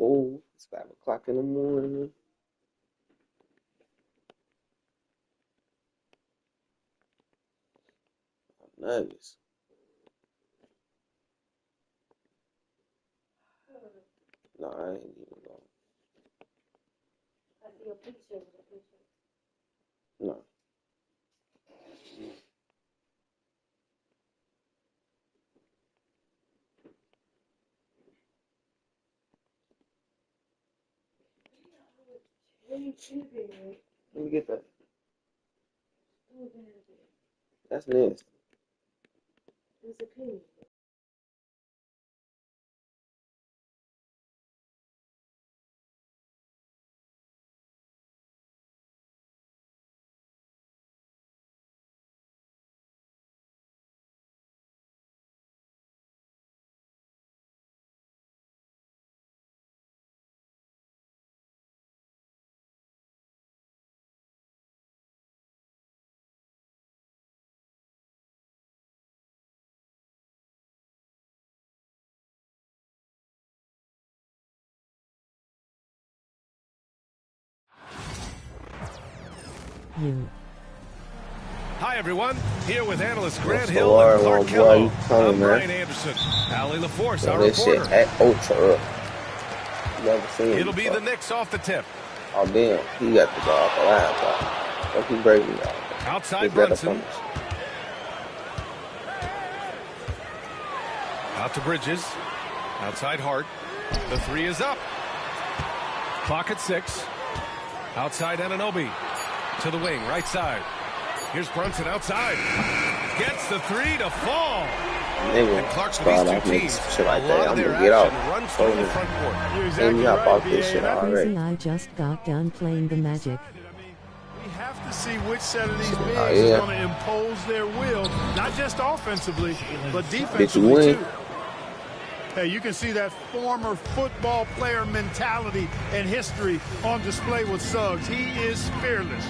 Oh, it's 5 o'clock in the morning. Nuggets. No, I ain't even going. No. Let me get that. That's nasty. Hi, everyone. Here with analyst Grant Hill and Clark Kello. I'm Brian Anderson. Allie LaForce, our reporter. It'll be the Knicks off the tip. Oh, damn. He got the ball off the line. Don't keep breaking it out. Outside Brunson. Out to Bridges. Outside Hart. The three is up. Clock at 6. Outside Anunoby. To the wing, right side. Here's Brunson outside. Gets the three to fall. And Clark's with these two teams. Shit like that. I'm gonna get out. Runs through the front court. You're exactly right, this shit already. I just got done playing the Magic. We have to see which set of these bigs is going to impose their will, not just offensively, but defensively too. Hey, you can see that former football player mentality and history on display with Suggs. He is fearless.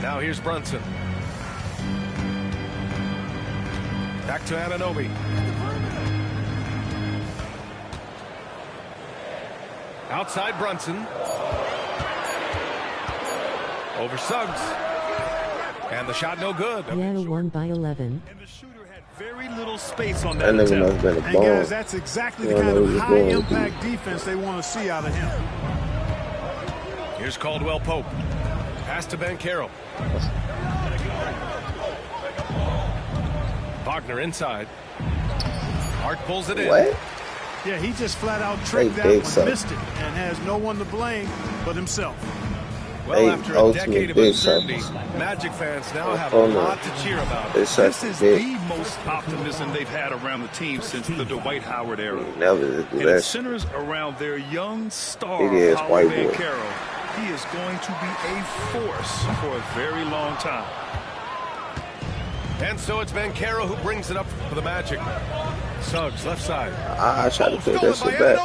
Now here's Brunson. Back to Anunoby. Outside Brunson. Over Suggs. And the shot no good. Yeah, 1 by 11. And the shooter had very little space on that attempt. And guys, that's exactly the kind of high-impact defense they want to see out of him. Here's Caldwell Pope. Pass to Banchero. Wagner inside. Hart pulls it in. What? Yeah, he just flat out tricked that one, missed it, and has no one to blame but himself. Well, after a decade of uncertainty, Magic fans now have a lot to cheer about. This is the most optimism they've had around the team since the Dwight Howard era. And it centers around their young star, Paolo Banchero. He is going to be a force for a very long time. And so it's Banchero who brings it up for the Magic. Suggs, left side. I tried to put that shit back.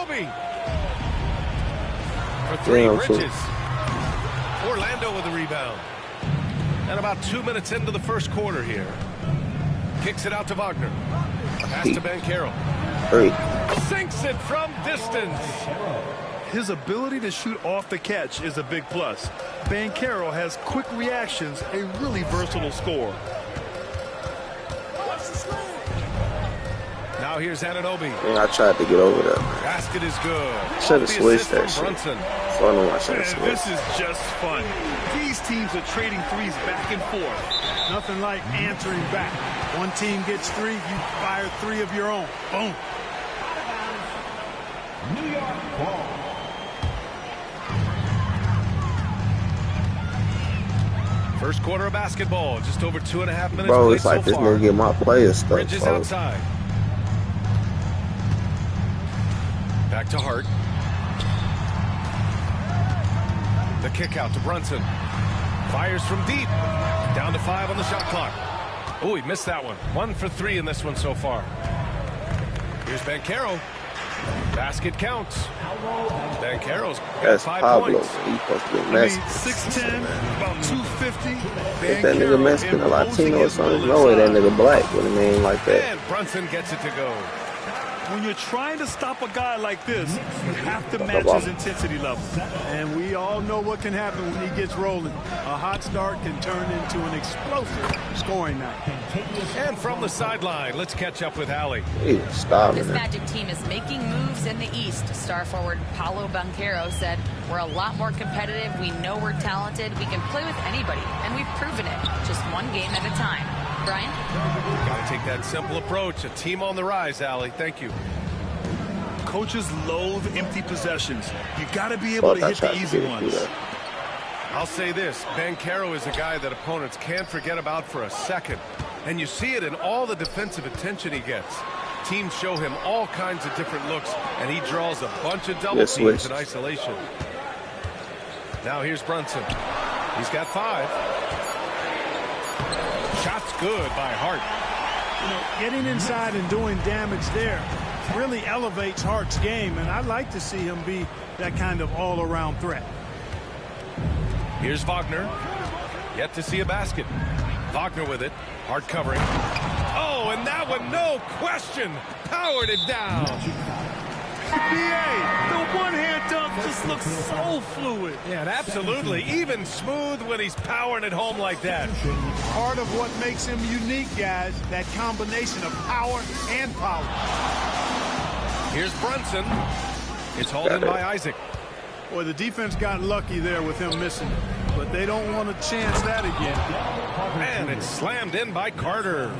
For three, Bridges. Orlando with the rebound. And about 2 minutes into the first quarter here. Kicks it out to Wagner. Pass to Banchero. Sinks it from distance. His ability to shoot off the catch is a big plus. Banchero has quick reactions, a really versatile scorer. Now here's Anunoby. Yeah, I tried to get over that. Basket is good. Should have switched that shit. Brunson. So I know I should have switched. This is just fun. These teams are trading threes back and forth. Nothing like answering back. One team gets 3, you fire 3 of your own. Boom. New York ball. First quarter of basketball, just over 2.5 minutes. Bro, it's like this nigga get my players stuff. Bridges outside. Back to Hart. The kick out to Brunson. Fires from deep. Down to 5 on the shot clock. Oh, he missed that one. 1 for 3 in this one so far. Here's Banchero. Basket counts. Banchero's got 5 Pablo. points. He's supposed to be Mexican. 6'10", about 250. If that nigga Mexican, a Latino or something, no way that nigga black with a name like that. And Brunson gets it to go. When you're trying to stop a guy like this, you have to match his intensity level. And we all know what can happen when he gets rolling. A hot start can turn into an explosive scoring night. And from the sideline, let's catch up with Allie. This Magic team is making moves in the East. Star forward Paolo Banchero said, "We're a lot more competitive. We know we're talented. We can play with anybody, and we've proven it. Just one game at a time." Brian? Got to take that simple approach. A team on the rise, Allie. Thank you. Coaches loathe empty possessions. You got to be able to hit the easy ones. I'll say this. Banchero is a guy that opponents can't forget about for a second. And you see it in all the defensive attention he gets. Teams show him all kinds of different looks, and he draws a bunch of double teams in isolation. Now here's Brunson. He's got 5. Shot's good by Hart. You know, getting inside and doing damage there really elevates Hart's game, and I'd like to see him be that kind of all-around threat. Here's Wagner. Yet to see a basket. Wagner with it. Hart covering. Oh, and that one, no question, powered it down. The one-hand dunk just looks so fluid. Yeah, absolutely. Even smooth when he's powering it home like that. Part of what makes him unique, guys, that combination of power and power. Here's Brunson. It's hauled in by Isaac. Boy, the defense got lucky there with him missing it, but they don't want to chance that again. And it's slammed in by Carter.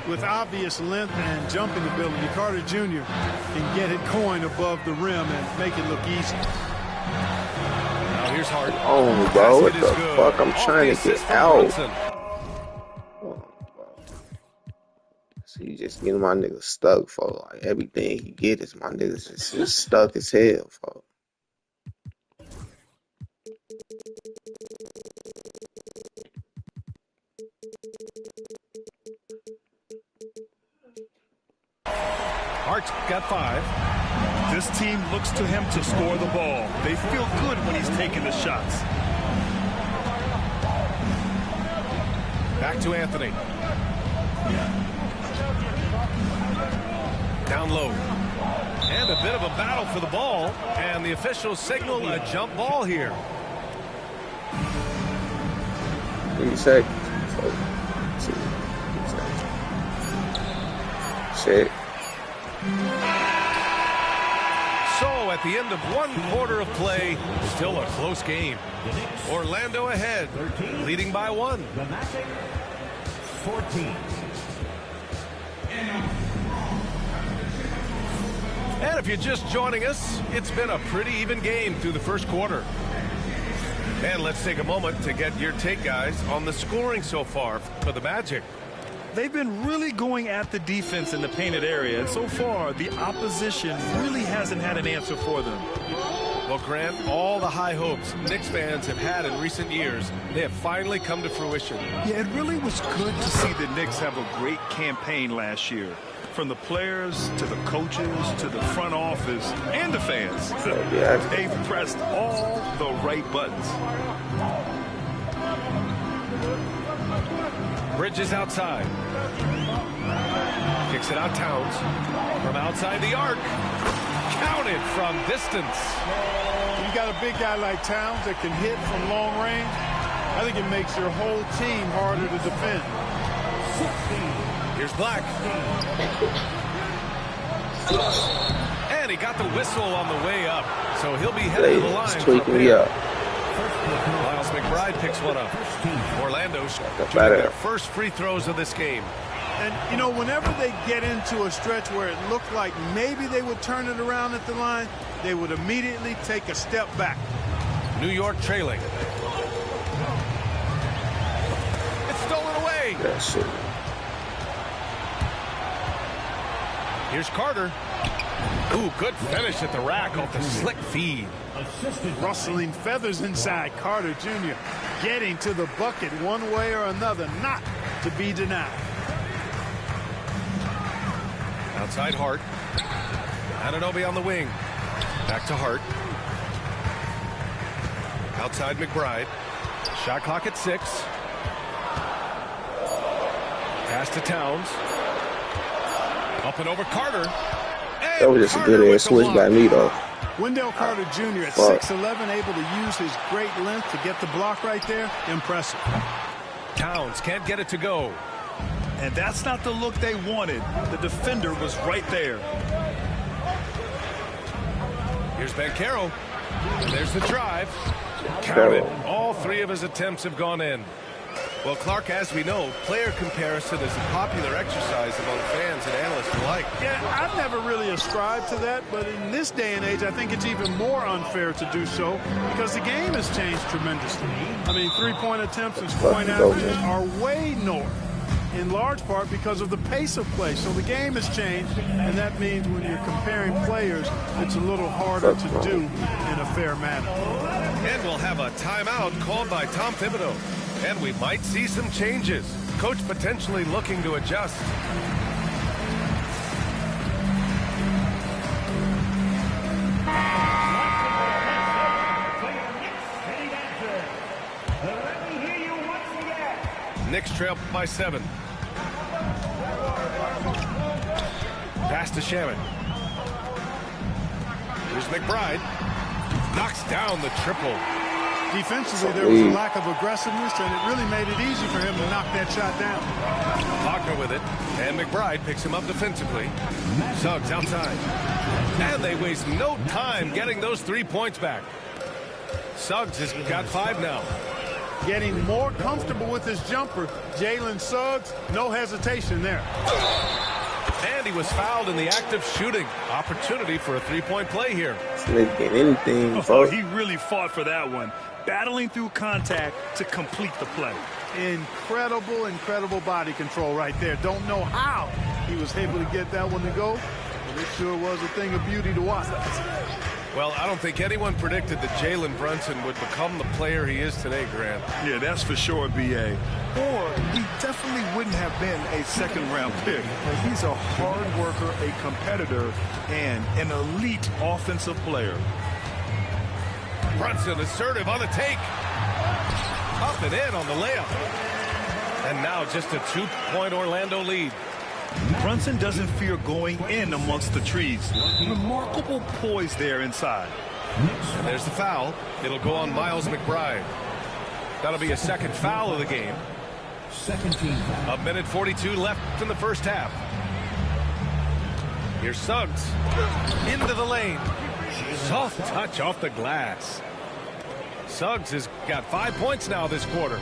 With obvious length and jumping ability, Carter Jr. can get it going above the rim and make it look easy. Now here's Hart. Oh, bro, what the fuck? I'm trying to get out. So you just getting my nigga stuck, for like everything he get is my niggas just stuck as hell, folks. Hart's got 5. This team looks to him to score the ball. They feel good when he's taking the shots. Back to Anthony. Down low. And a bit of a battle for the ball. And the officials signal a jump ball here. What do you say? Shit. So at the end of 1 quarter of play, still a close game. Orlando ahead, leading by 1. The Magic 14. And if you're just joining us, it's been a pretty even game through the first quarter. And let's take a moment to get your take, guys, on the scoring so far for the Magic. They've been really going at the defense in the painted area, and so far the opposition really hasn't had an answer for them. Well, Grant, all the high hopes Knicks fans have had in recent years, they have finally come to fruition. Yeah, it really was good to see the Knicks have a great campaign last year. From the players to the coaches to the front office and the fans. They've pressed all the right buttons. Bridges outside. Kicks it out Towns. From outside the arc. Counted from distance. When you got a big guy like Towns that can hit from long range, I think it makes your whole team harder to defend. Here's Black. And he got the whistle on the way up. So he'll be headed to the line. Tweaking me up. Miles McBride picks one up. Orlando's shooting their first free throws of this game. And, you know, whenever they get into a stretch where it looked like maybe they would turn it around at the line, they would immediately take a step back. New York trailing. It's stolen away. That's it. Here's Carter. Ooh, good finish at the rack off the slick feed. Rustling feathers inside. Carter Jr. getting to the bucket one way or another, not to be denied. Outside Hart. Anunoby on the wing. Back to Hart. Outside McBride. Shot clock at 6. Pass to Towns. Up and over Carter. That was just a good ass switch by me, though. Wendell Carter Jr. at 6'11", able to use his great length to get the block right there. Impressive. Towns can't get it to go. And that's not the look they wanted. The defender was right there. Here's Banchero. There's the drive. Counted. All three of his attempts have gone in. Well, Clark, as we know, player comparison is a popular exercise among fans and analysts alike. Yeah, I've never really ascribed to that, but in this day and age, I think it's even more unfair to do so because the game has changed tremendously. I mean, three-point attempts and scoring averages are way north, in large part because of the pace of play. So the game has changed, and that means when you're comparing players, it's a little harder to do in a fair manner. And we'll have a timeout called by Tom Thibodeau. And we might see some changes. Coach potentially looking to adjust. Knicks trail by 7. Pass to Shaman. Here's McBride. Knocks down the triple. Defensively, there was a lack of aggressiveness, and it really made it easy for him to knock that shot down. Wagner with it, and McBride picks him up defensively. Suggs outside. And they waste no time getting those 3 points back. Suggs has got 5 now. Getting more comfortable with his jumper. Jalen Suggs, no hesitation there. And he was fouled in the act of shooting. Opportunity for a three-point play here. Get anything. Oh, he really fought for that one. Battling through contact to complete the play. Incredible, incredible body control right there. Don't know how he was able to get that one to go, but it sure was a thing of beauty to watch. Well, I don't think anyone predicted that Jalen Brunson would become the player he is today, Grant. Yeah, that's for sure, B.A. Or he definitely wouldn't have been a second-round pick. He's a hard worker, a competitor, and an elite offensive player. Brunson assertive on the take. Up and in on the layup. And now just a 2-point Orlando lead. Brunson doesn't fear going in amongst the trees. Remarkable poise there inside. And there's the foul. It'll go on Miles McBride. That'll be a second foul of the game. Second team foul. 1:42 left in the first half. Here's Suggs. Into the lane. Soft touch off the glass. Suggs has got 5 points now this quarter.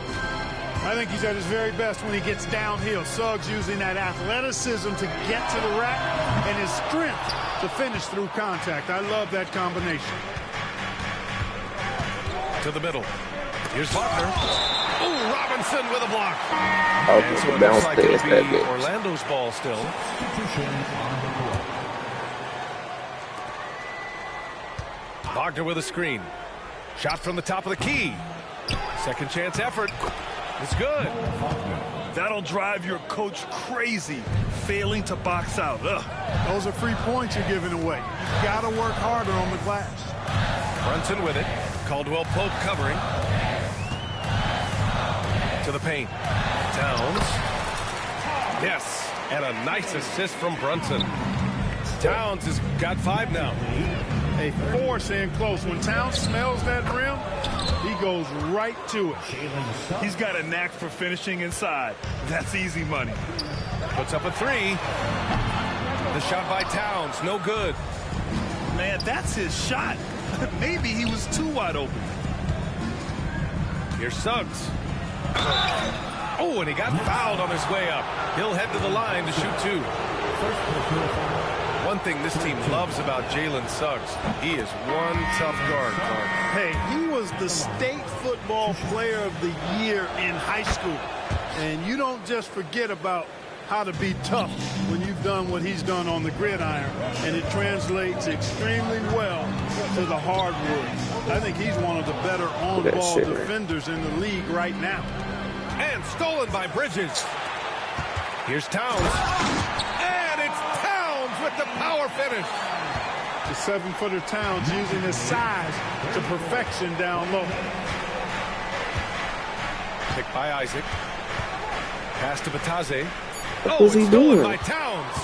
I think he's at his very best when he gets downhill. Suggs using that athleticism to get to the rack and his strength to finish through contact. I love that combination. To the middle. Here's Wagner. Oh, Robinson with a block. Oh, and so it looks like it'll be Orlando's ball still. Wagner with a screen. Shot from the top of the key. Second chance effort. It's good. That'll drive your coach crazy, failing to box out. Ugh. Those are free points you're giving away. You got to work harder on the glass. Brunson with it. Caldwell Pope covering. To the paint. Towns. Yes. And a nice assist from Brunson. Towns has got 5 now. A force in close. When Towns smells that rim, he goes right to it. He's got a knack for finishing inside. That's easy money. Puts up a 3. The shot by Towns, no good. Man, that's his shot. Maybe he was too wide open. Here's Suggs. Oh, and he got fouled on his way up. He'll head to the line to shoot 2. One thing this team loves about Jalen Suggs, he is one tough guard, Clark. Hey, he was the state football player of the year in high school. And you don't just forget about how to be tough when you've done what he's done on the gridiron. And it translates extremely well to the hardwood. I think he's one of the better on-ball defenders in the league right now. And stolen by Bridges. Here's Towns. And it's Towns with the power finish. The 7-footer Towns using his size to perfection down low. Picked by Isaac. Pass to Batase. What was he doing? By Towns.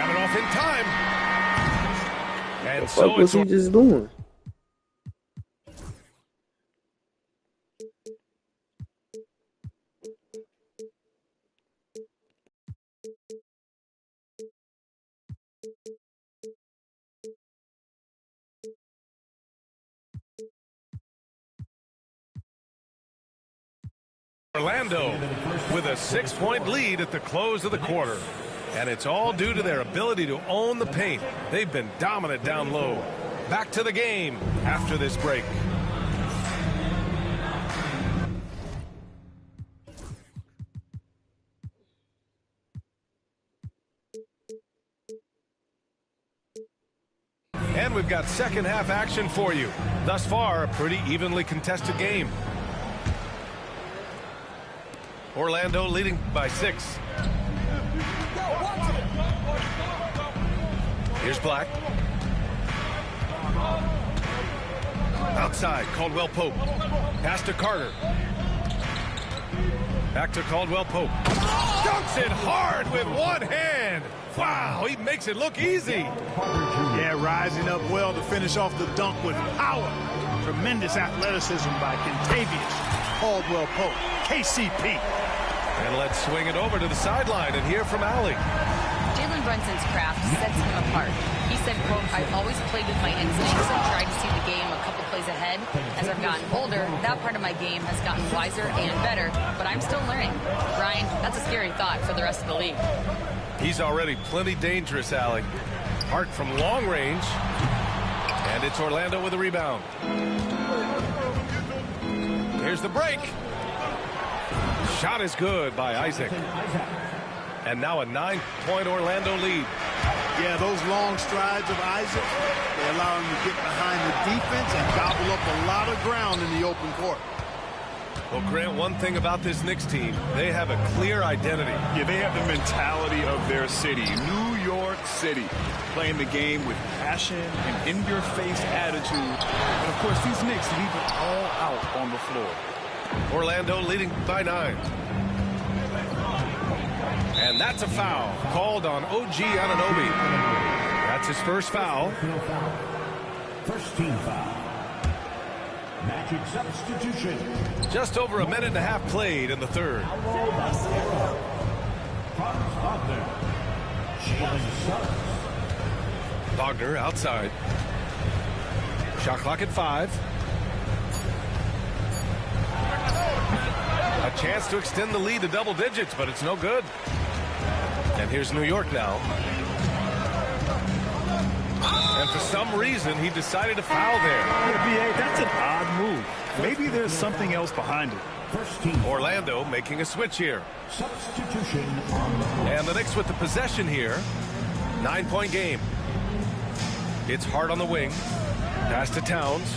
Got it off in time. And what so was he just doing? Orlando with a 6-point lead at the close of the quarter. And it's all due to their ability to own the paint. They've been dominant down low. Back to the game after this break. And we've got second half action for you. Thus far, a pretty evenly contested game. Orlando leading by 6. Here's Black. Outside, Caldwell Pope. Pass to Carter. Back to Caldwell Pope. Dunks it hard with one hand. Wow, he makes it look easy. Yeah, rising up well to finish off the dunk with power. Tremendous athleticism by Kentavious Caldwell Pope, KCP. And let's swing it over to the sideline and hear from Allie. Jalen Brunson's craft sets him apart. He said, quote, "I've always played with my instincts and tried to see the game a couple plays ahead. As I've gotten older, that part of my game has gotten wiser and better, but I'm still learning." Brian, that's a scary thought for the rest of the league. He's already plenty dangerous, Allie. Hart from long range. And it's Orlando with a rebound. Here's the break. Shot is good by Isaac. And now a 9-point Orlando lead. Yeah, those long strides of Isaac, they allow him to get behind the defense and gobble up a lot of ground in the open court. Well, Grant, one thing about this Knicks team, they have a clear identity. Yeah, they have the mentality of their city, New York City, playing the game with passion and in-your-face attitude. And, of course, these Knicks leave it all out on the floor. Orlando leading by 9. And that's a foul called on OG Anunoby. That's his first foul. First team foul. Magic substitution. Just over a minute and a half played in the third. Wagner outside. Shot clock at 5. A chance to extend the lead to double digits, but it's no good. And here's New York now. And for some reason, he decided to foul there. Yeah, B.A., that's an odd move. Maybe there's something else behind it. Orlando making a switch here. Substitution. And the Knicks with the possession here. 9-point game. It's Hart on the wing. Pass to Towns.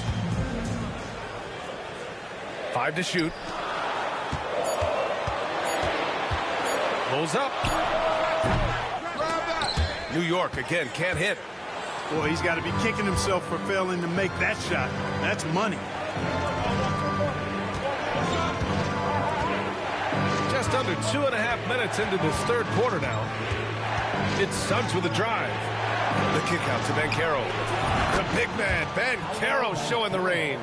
5 to shoot. Pulls up. New York again can't hit. Boy, he's got to be kicking himself for failing to make that shot. That's money. Just under 2.5 minutes into this third quarter now. It's Suggs with a drive. The kick out to Banchero. The big man, Banchero, showing the range.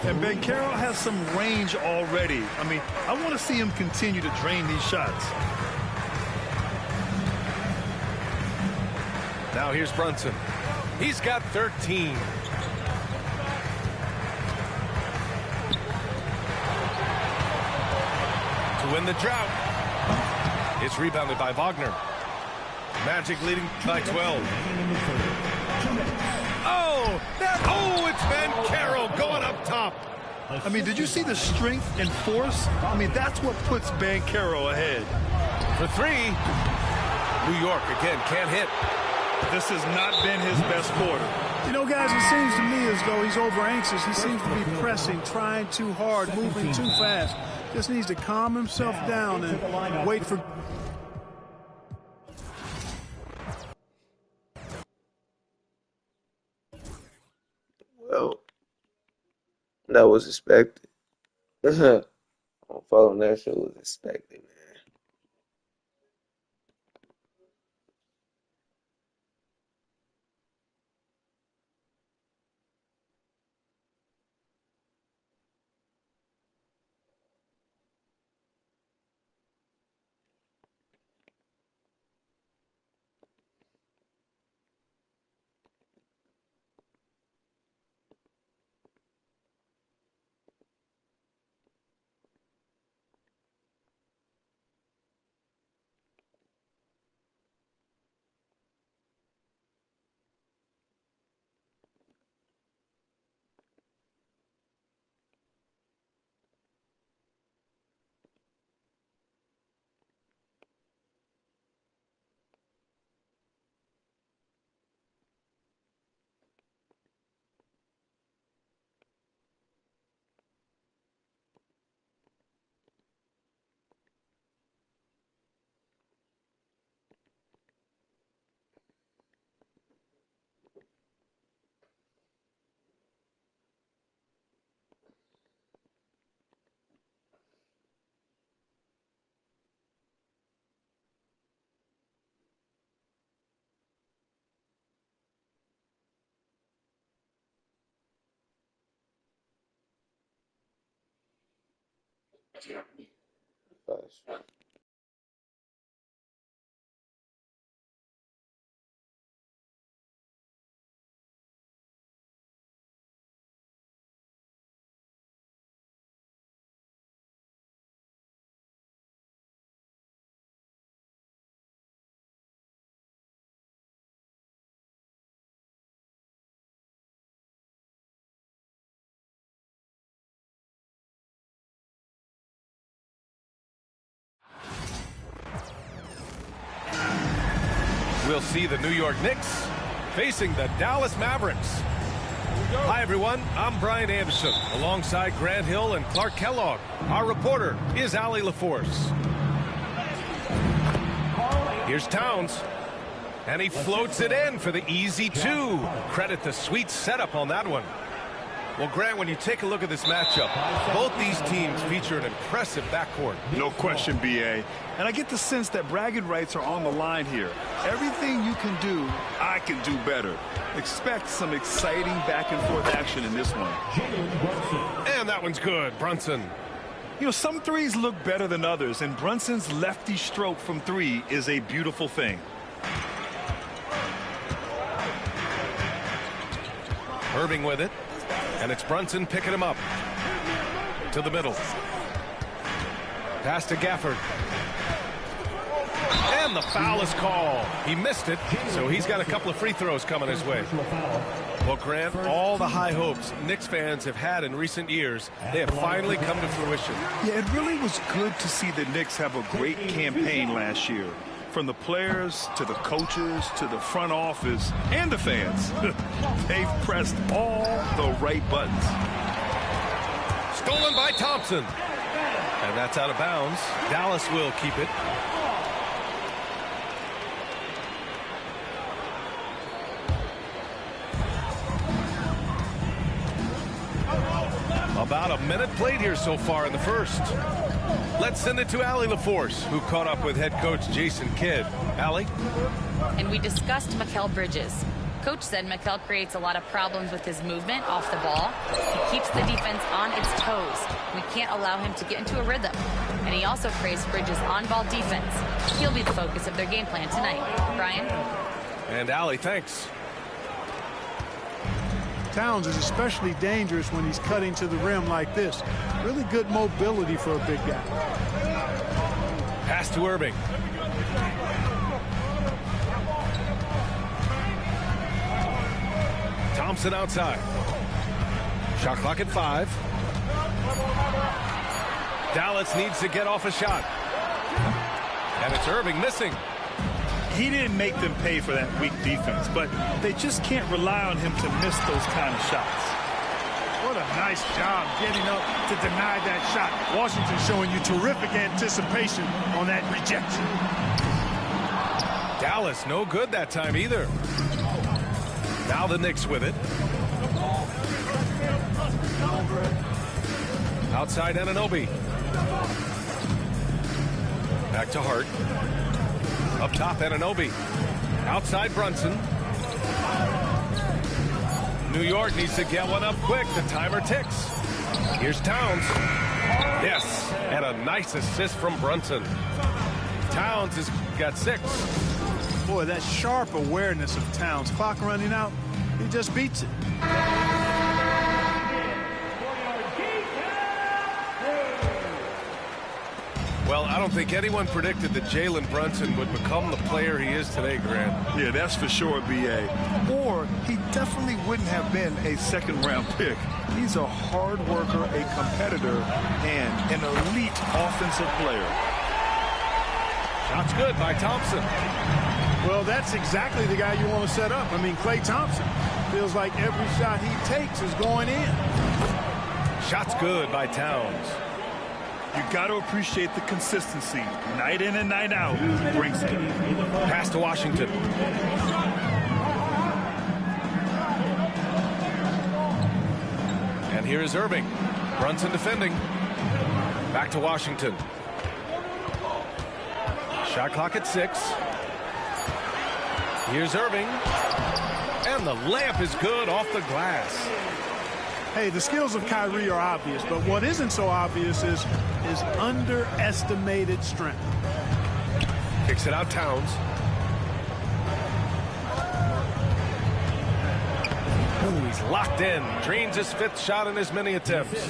And Banchero has some range already. I mean, I want to see him continue to drain these shots. Now here's Brunson. He's got 13. To win the drought. It's rebounded by Wagner. Magic leading by 12. It's Banchero going up top. I mean, did you see the strength and force? I mean, that's what puts Banchero ahead. For 3, New York again can't hit. This has not been his best quarter. You know, guys, it seems to me as though he's over anxious. He seems to be pressing, trying too hard, moving too fast. Just needs to calm himself down and wait for... Well, that was expected. I'm following that shit was expected, man. We'll see the New York Knicks facing the Dallas Mavericks. Hi, everyone. I'm Brian Anderson, alongside Grant Hill and Clark Kellogg. Our reporter is Allie LaForce. Here's Towns, and he floats it in for the easy two. Credit the sweet setup on that one. Well, Grant, when you take a look at this matchup, both these teams feature an impressive backcourt. No question, B.A. And I get the sense that bragging rights are on the line here. Everything you can do, I can do better. Expect some exciting back-and-forth action in this one. And that one's good, Brunson. You know, some threes look better than others, and Brunson's lefty stroke from three is a beautiful thing. Irving with it. And it's Brunson picking him up. To the middle. Pass to Gafford. And the foul is called. He missed it, so he's got a couple of free throws coming his way. Well, Grant, all the high hopes Knicks fans have had in recent years, they have finally come to fruition. Yeah, it really was good to see the Knicks have a great campaign last year. From the players to the coaches to the front office and the fans. They've pressed all the right buttons. Stolen by Thompson. And that's out of bounds. Dallas will keep it. About a minute played here so far in the first. Let's send it to Allie LaForce, who caught up with head coach Jason Kidd. Allie? And we discussed Mikal Bridges. Coach said Mikal creates a lot of problems with his movement off the ball. He keeps the defense on its toes. We can't allow him to get into a rhythm. And he also praised Bridges' on-ball defense. He'll be the focus of their game plan tonight. Brian? And Allie, thanks. Towns is especially dangerous when he's cutting to the rim like this. Really good mobility for a big guy. Pass to Irving. Thompson outside. Shot clock at 5. Dallas needs to get off a shot. And it's Irving missing. He didn't make them pay for that weak defense, but they just can't rely on him to miss those kind of shots. What a nice job getting up to deny that shot. Washington showing you terrific anticipation on that rejection. Dallas no good that time either. Now the Knicks with it. Outside Anunoby. Back to Hart. Up top, Anunoby. Outside Brunson. New York needs to get one up quick. The timer ticks. Here's Towns. Yes, and a nice assist from Brunson. Towns has got 6. Boy, that sharp awareness of Towns. Clock running out, he just beats it. Well, I don't think anyone predicted that Jalen Brunson would become the player he is today, Grant. Yeah, that's for sure, B.A. Or he definitely wouldn't have been a second-round pick. He's a hard worker, a competitor, and an elite offensive player. Shot's good by Thompson. Well, that's exactly the guy you want to set up. I mean, Klay Thompson feels like every shot he takes is going in. Shot's good by Towns. You got to appreciate the consistency. Night in and night out, he brings it. Pass to Washington. And here is Irving. Brunson defending. Back to Washington. Shot clock at 6. Here's Irving. And the layup is good off the glass. Hey, the skills of Kyrie are obvious, but what isn't so obvious is his underestimated strength. Kicks it out, Towns. Ooh, he's locked in. Drains his 5th shot in as many attempts.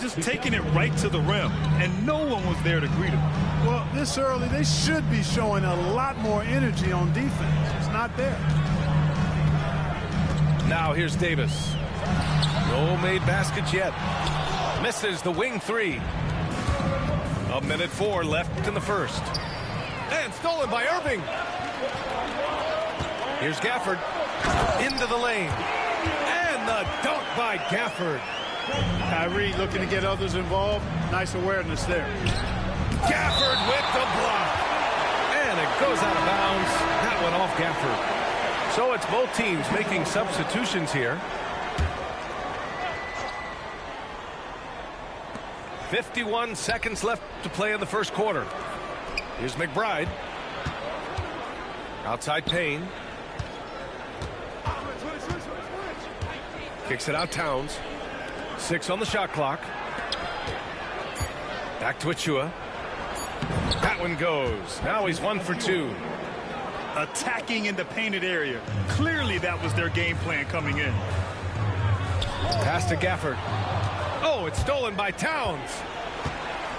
Just taking it right to the rim, and no one was there to greet him. Well, this early, they should be showing a lot more energy on defense. It's not there. Now here's Davis. No made baskets yet. Misses the wing 3. 1:04 left in the first. And stolen by Irving. Here's Gafford. Into the lane. And the dunk by Gafford. Kyrie looking to get others involved. Nice awareness there. Gafford with the block. And it goes out of bounds. That went off Gafford. So it's both teams making substitutions here. 51 seconds left to play in the first quarter. Here's McBride. Outside Payne. Kicks it out, Towns. 6 on the shot clock. Back to Achua. That one goes. Now he's 1 for 2. Attacking in the painted area. Clearly that was their game plan coming in. Pass to Gafford. Oh, it's stolen by Towns.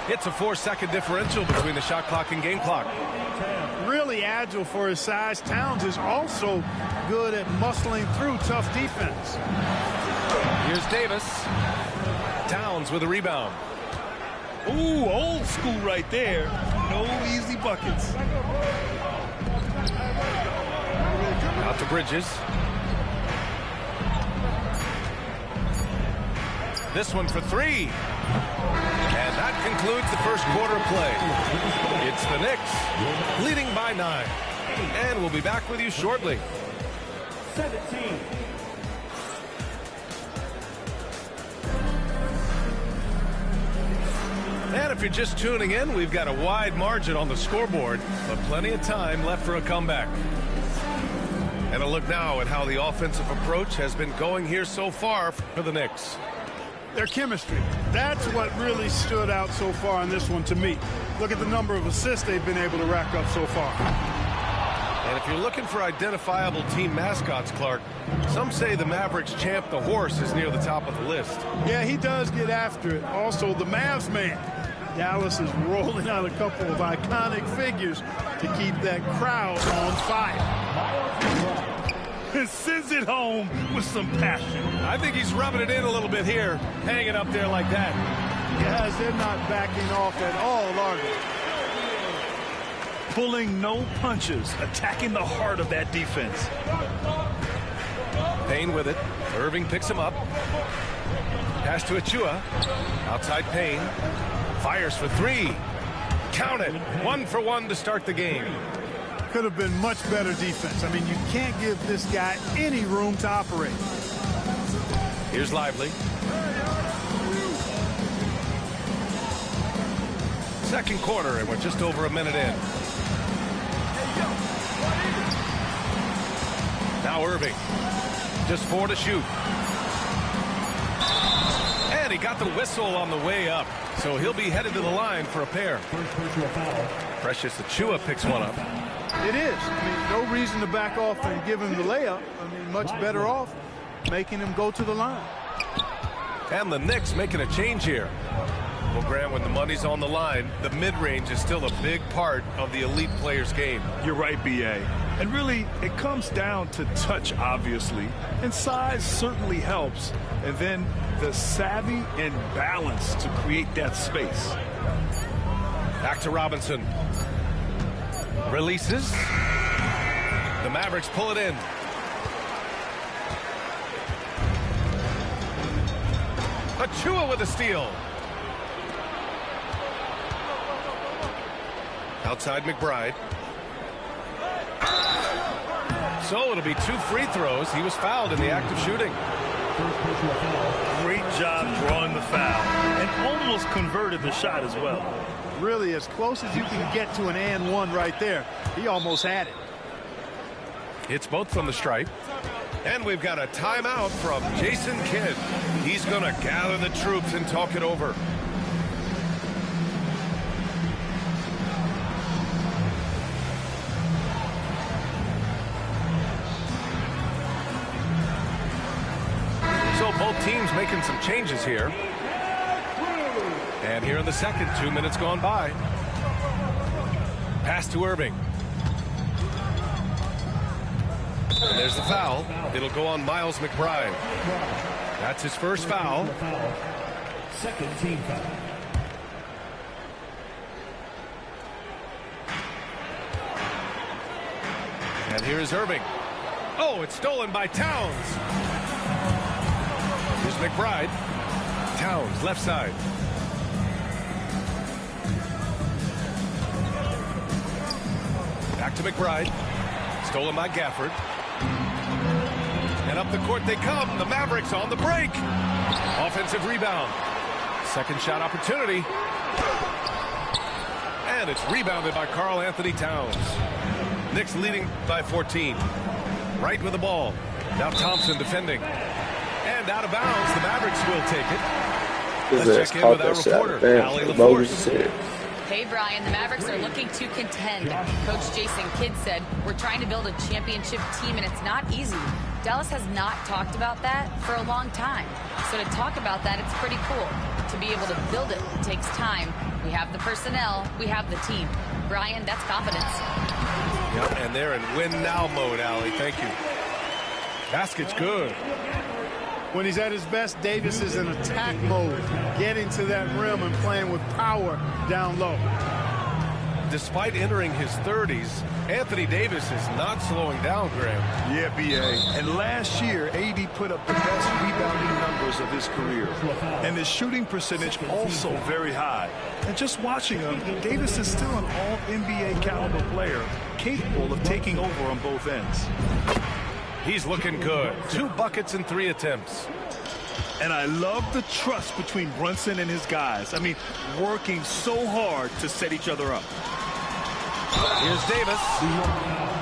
It's a 4-second differential between the shot clock and game clock. Really agile for his size. Towns is also good at muscling through tough defense. Here's Davis. Towns with a rebound. Ooh, old school right there. No easy buckets. Out to Bridges. This one for 3. And that concludes the first quarter of play. It's the Knicks leading by 9. And we'll be back with you shortly. 17. And if you're just tuning in, we've got a wide margin on the scoreboard, but plenty of time left for a comeback. And a look now at how the offensive approach has been going here so far for the Knicks. Their chemistry. That's what really stood out so far in this one to me. Look at the number of assists they've been able to rack up so far. And if you're looking for identifiable team mascots, Clark, some say the Mavericks champ, the horse, is near the top of the list. Yeah, he does get after it. Also, the Mavs man. Dallas is rolling out a couple of iconic figures to keep that crowd on fire. Sends it home with some passion. I think he's rubbing it in a little bit here, hanging up there like that. Guys, they're not backing off at all, are they? Pulling no punches, attacking the heart of that defense. Payne with it. Irving picks him up. Pass to Achua. Outside Payne. Fires for 3. Count it. 1 for 1 to start the game. Could have been much better defense. I mean, you can't give this guy any room to operate. Here's Lively. Second quarter, and we're just over a minute in. Now Irving. Just 4 to shoot. And he got the whistle on the way up, so he'll be headed to the line for a pair. Precious Achua picks one up. It is. I mean, no reason to back off and give him the layup. I mean, much better off making him go to the line. And the Knicks making a change here. Well, Grant, when the money's on the line, the mid-range is still a big part of the elite player's game. You're right, B.A. And really, it comes down to touch, obviously. And size certainly helps. And then the savvy and balance to create that space. Back to Robinson. Releases. The Mavericks pull it in. Achua with a steal. Outside McBride. So it'll be 2 free throws. He was fouled in the act of shooting. Great job drawing the foul and almost converted the shot as well. Really, as close as you can get to an and one right there. He almost had it. It's both from the stripe. And we've got a timeout from Jason Kidd. He's going to gather the troops and talk it over. So both teams making some changes here. And here in the second, 2 minutes gone by. Pass to Irving. And there's the foul. It'll go on Miles McBride. That's his first foul. Second team foul. And here is Irving. Oh, it's stolen by Towns. Here's McBride. Towns, left side. Back to McBride. Stolen by Gafford. And up the court they come. The Mavericks on the break. Offensive rebound. Second shot opportunity. And it's rebounded by Karl Anthony Towns. Knicks leading by 14. Right with the ball. Now Thompson defending. And out of bounds. The Mavericks will take it. Let's check in with our reporter, Allie LaForce. Hey, Brian, the Mavericks are looking to contend. Coach Jason Kidd said, we're trying to build a championship team, and it's not easy. Dallas has not talked about that for a long time. So to talk about that, it's pretty cool. To be able to build it takes time. We have the personnel. We have the team. Brian, that's confidence. Yep, and they're in win-now mode, Allie. Thank you. Basket's good. When he's at his best, Davis is in attack mode, getting to that rim and playing with power down low. Despite entering his 30s, Anthony Davis is not slowing down, Graham. Yeah, B.A. And last year, A.D. put up the best rebounding numbers of his career. And his shooting percentage also very high. And just watching him, Davis is still an all-NBA caliber player, capable of taking over on both ends. He's looking good. 2 buckets and 3 attempts. And I love the trust between Brunson and his guys. I mean, working so hard to set each other up. Here's Davis.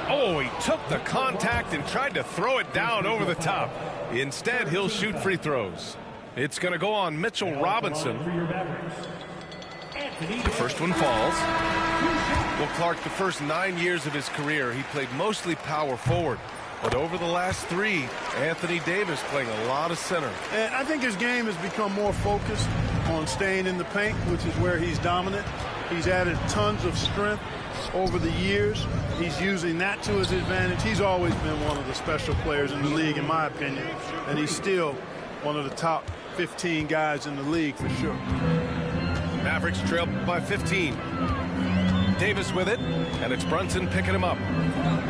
Oh, he took the contact and tried to throw it down over the top. Instead, he'll shoot free throws. It's going to go on Mitchell Robinson. The first one falls. Well, Clark, the first 9 years of his career, he played mostly power forward. But over the last 3, Anthony Davis playing a lot of center. And I think his game has become more focused on staying in the paint, which is where he's dominant. He's added tons of strength over the years. He's using that to his advantage. He's always been one of the special players in the league, in my opinion. And he's still one of the top 15 guys in the league for sure. Mavericks trail by 15. Davis with it, and it's Brunson picking him up.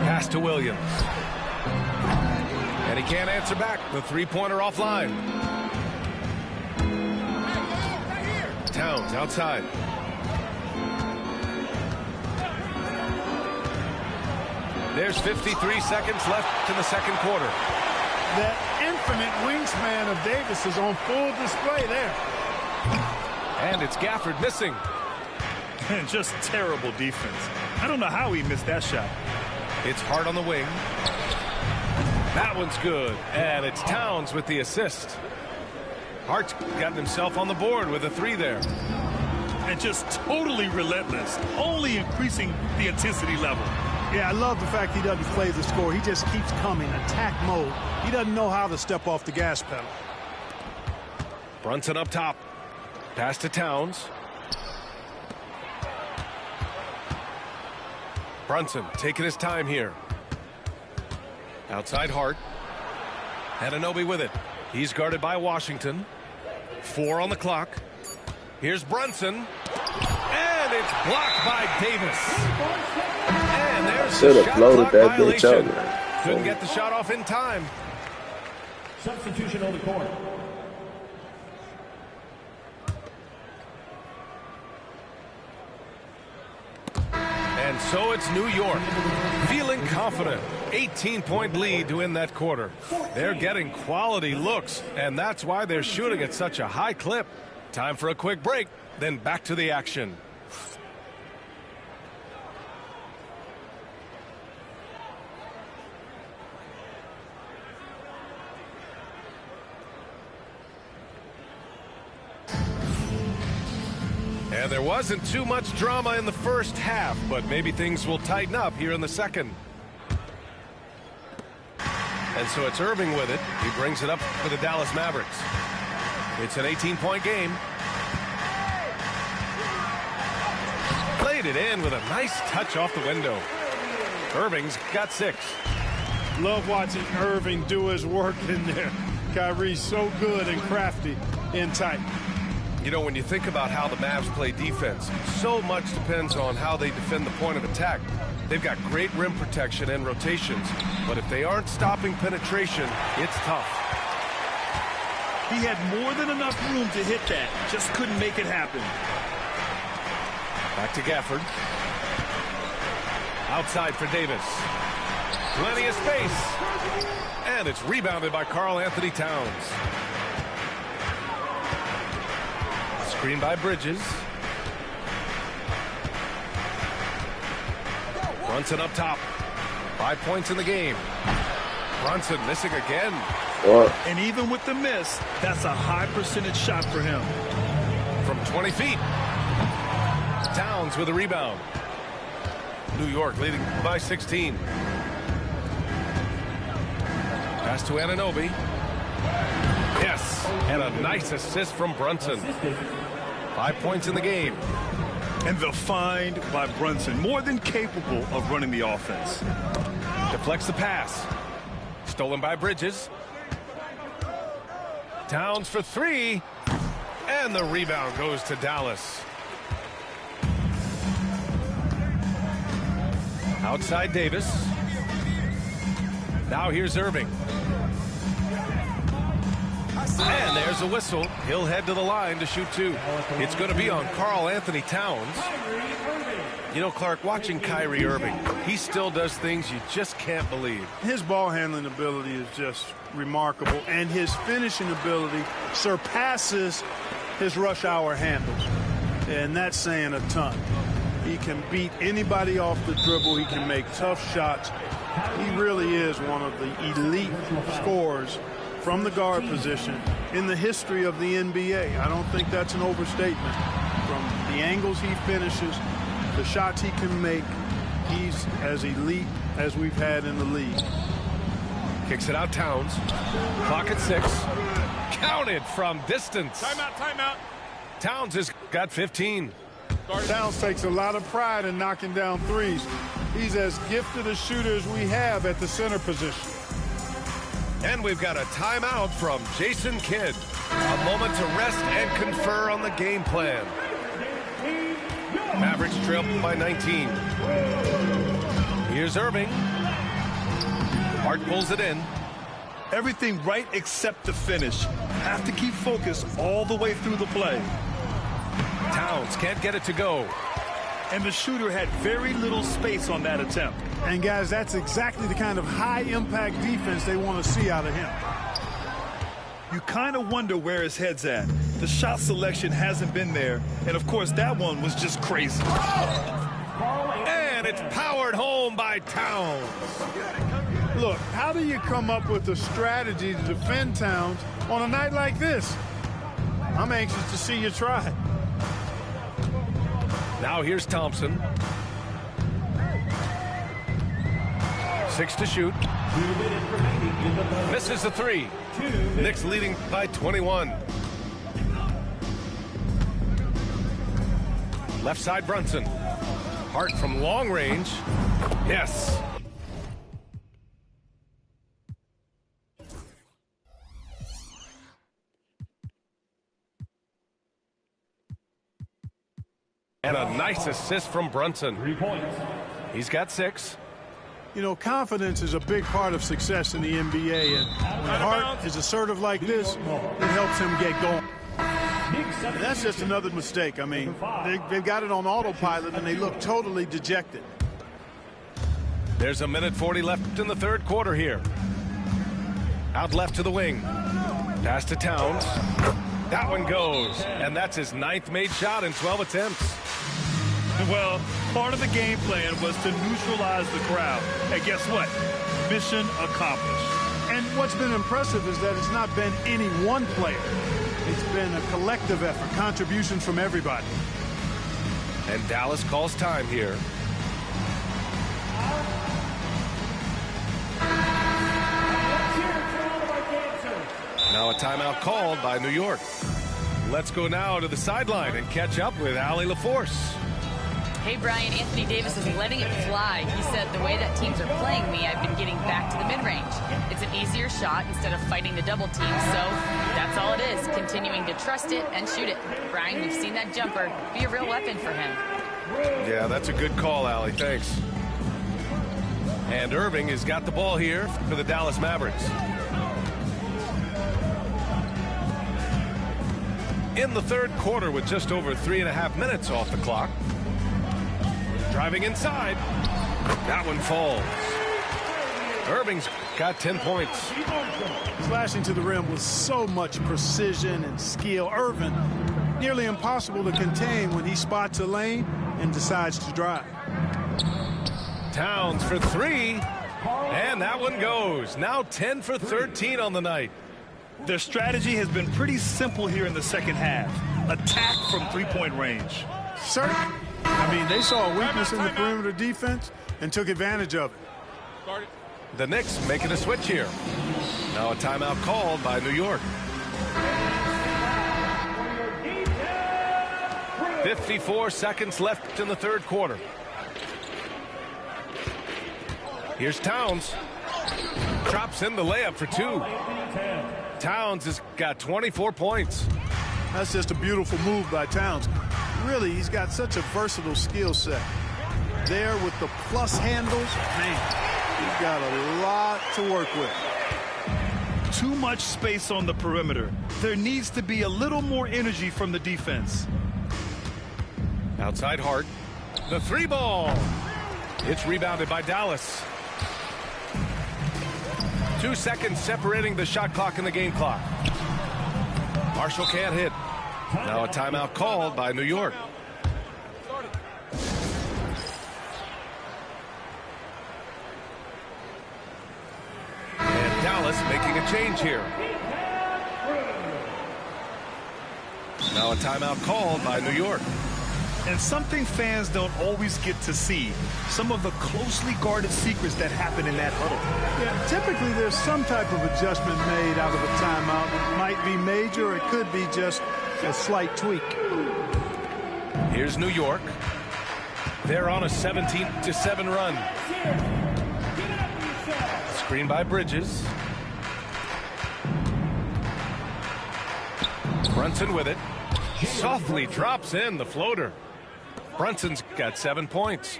Pass to Williams. And he can't answer back. The three-pointer offline. Towns outside. There's 53 seconds left in the second quarter. That infinite wingspan of Davis is on full display there. And it's Gafford missing. And just terrible defense. I don't know how he missed that shot. It's Hart on the wing. That one's good. And it's Towns with the assist. Hart's gotten himself on the board with a 3 there. And just totally relentless, only increasing the intensity level. Yeah, I love the fact he doesn't play the score. He just keeps coming, attack mode. He doesn't know how to step off the gas pedal. Brunson up top. Pass to Towns. Brunson taking his time here. Outside Hart. Anunoby with it. He's guarded by Washington. 4 on the clock. Here's Brunson. And it's blocked by Davis. And there's the shot clock violation. Couldn't get the shot off in time. Substitution on the court. And so it's New York, feeling confident. 18-point lead to win that quarter. They're getting quality looks, and that's why they're shooting at such a high clip. Time for a quick break, then back to the action. And there wasn't too much drama in the first half, but maybe things will tighten up here in the second. And so it's Irving with it. He brings it up for the Dallas Mavericks. It's an 18-point game. Played it in with a nice touch off the window. Irving's got 6. Love watching Irving do his work in there. Kyrie's so good and crafty in tight. You know, when you think about how the Mavs play defense, so much depends on how they defend the point of attack. They've got great rim protection and rotations, but if they aren't stopping penetration, it's tough. He had more than enough room to hit that, just couldn't make it happen. Back to Gafford. Outside for Davis. Plenty of space. And it's rebounded by Karl-Anthony Towns. Screen by Bridges. Brunson up top. 5 points in the game. Brunson missing again. And even with the miss, that's a high percentage shot for him. From 20 feet. Towns with a rebound. New York leading by 16. Pass to Anunoby. Yes, and a nice assist from Brunson. 5 points in the game. And the find by Brunson, more than capable of running the offense. Deflects the pass. Stolen by Bridges. Towns for 3. And the rebound goes to Dallas. Outside Davis. Now here's Irving. And there's a whistle. He'll head to the line to shoot 2. It's going to be on Karl-Anthony Towns. You know, Clark, watching Kyrie Irving, he still does things you just can't believe. His ball handling ability is just remarkable, and his finishing ability surpasses his rush hour handles. And that's saying a ton. He can beat anybody off the dribble. He can make tough shots. He really is one of the elite scorers from the guard position in the history of the NBA. I don't think that's an overstatement. From the angles he finishes, the shots he can make, he's as elite as we've had in the league. Kicks it out, Towns. Clock at 6. Counted from distance. Timeout, timeout. Towns has got 15. Towns takes a lot of pride in knocking down threes. He's as gifted a shooter as we have at the center position. And we've got a timeout from Jason Kidd. A moment to rest and confer on the game plan. Mavericks trail by 19. Here's Irving. Hart pulls it in. Everything right except the finish. Have to keep focused all the way through the play. Towns can't get it to go. And the shooter had very little space on that attempt. And guys, that's exactly the kind of high-impact defense they want to see out of him. You kind of wonder where his head's at. The shot selection hasn't been there. And, of course, that one was just crazy. And it's powered home by Towns. Look, how do you come up with a strategy to defend Towns on a night like this? I'm anxious to see you try. Now here's Thompson. 6 to shoot. Misses the 3. Knicks leading by 21. Left side Brunson. Hart from long range. Yes. And a nice assist from Brunson. 3 points. He's got 6. You know, confidence is a big part of success in the NBA, and when Hart is assertive like this, it helps him get going. And that's just another mistake. I mean, they've got it on autopilot, and they look totally dejected. There's a minute 40 left in the third quarter here. Out left to the wing. Pass to Towns. That one goes, and that's his 9th made shot in 12 attempts. Well, part of the game plan was to neutralize the crowd. And guess what? Mission accomplished. And what's been impressive is that it's not been any one player. It's been a collective effort, contributions from everybody. And Dallas calls time here. Now a timeout called by New York. Let's go now to the sideline and catch up with Allie LaForce. Hey, Brian, Anthony Davis is letting it fly. He said, the way that teams are playing me, I've been getting back to the mid-range. It's an easier shot instead of fighting the double team, so that's all it is, continuing to trust it and shoot it. Brian, we've seen that jumper be a real weapon for him. Yeah, that's a good call, Allie. Thanks. And Irving has got the ball here for the Dallas Mavericks. In the third quarter with just over 3.5 minutes off the clock. Driving inside. That one falls. Irving's got 10 points. Slashing to the rim with so much precision and skill. Irving, nearly impossible to contain when he spots a lane and decides to drive. Towns for three. And that one goes. Now 10 for 13 on the night. Their strategy has been pretty simple here in the second half. Attack from three-point range. Certainly. I mean, they saw a weakness in the perimeter defense and took advantage of it. The Knicks making a switch here. Now a timeout called by New York. 54 seconds left in the third quarter. Here's Towns. Drops in the layup for two. Towns has got 24 points. That's just a beautiful move by Towns. Really, he's got such a versatile skill set. There with the plus handles, man, he's got a lot to work with. Too much space on the perimeter. There needs to be a little more energy from the defense. Outside Hart. The three ball. It's rebounded by Dallas. 2 seconds separating the shot clock and the game clock. Marshall can't hit. Now a timeout called by New York. And Dallas making a change here. Now a timeout called by New York. And something fans don't always get to see, some of the closely guarded secrets that happen in that huddle. Yeah, typically there's some type of adjustment made out of a timeout. It might be major, or it could be just a slight tweak. Here's New York. They're on a 17-7 run. Screen by Bridges. Brunson with it. Softly drops in the floater. Brunson's got 7 points.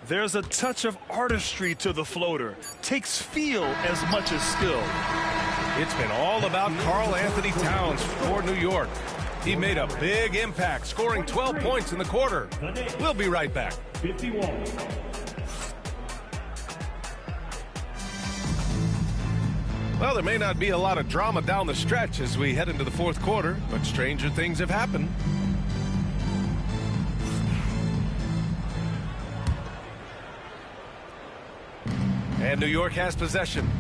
There's a touch of artistry to the floater. Takes feel as much as skill. It's been all about Karl Anthony Towns for New York. He made a big impact, scoring 12 points in the quarter. We'll be right back. 51. Well, there may not be a lot of drama down the stretch as we head into the fourth quarter, but stranger things have happened. And New York has possession.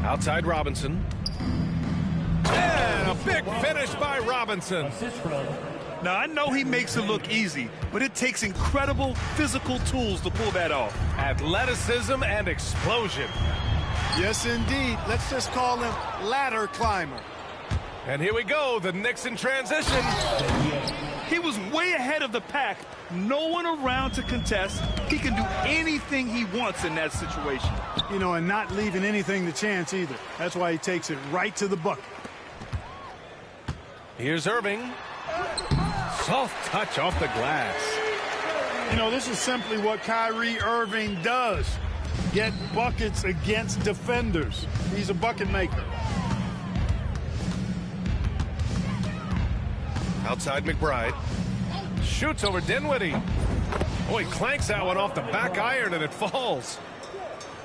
Outside Robinson. And a big finish by Robinson. Now, I know he makes it look easy, but it takes incredible physical tools to pull that off. Athleticism and explosion. Yes, indeed. Let's just call him ladder climber. And here we go, the Knicks in transition. He was way ahead of the pack. No one around to contest. He can do anything he wants in that situation. You know, and not leaving anything to chance either. That's why he takes it right to the bucket. Here's Irving. Soft touch off the glass. You know, this is simply what Kyrie Irving does. Get buckets against defenders. He's a bucket maker. Outside McBride. Shoots over Dinwiddie. Oh, he clanks that one off the back iron and it falls.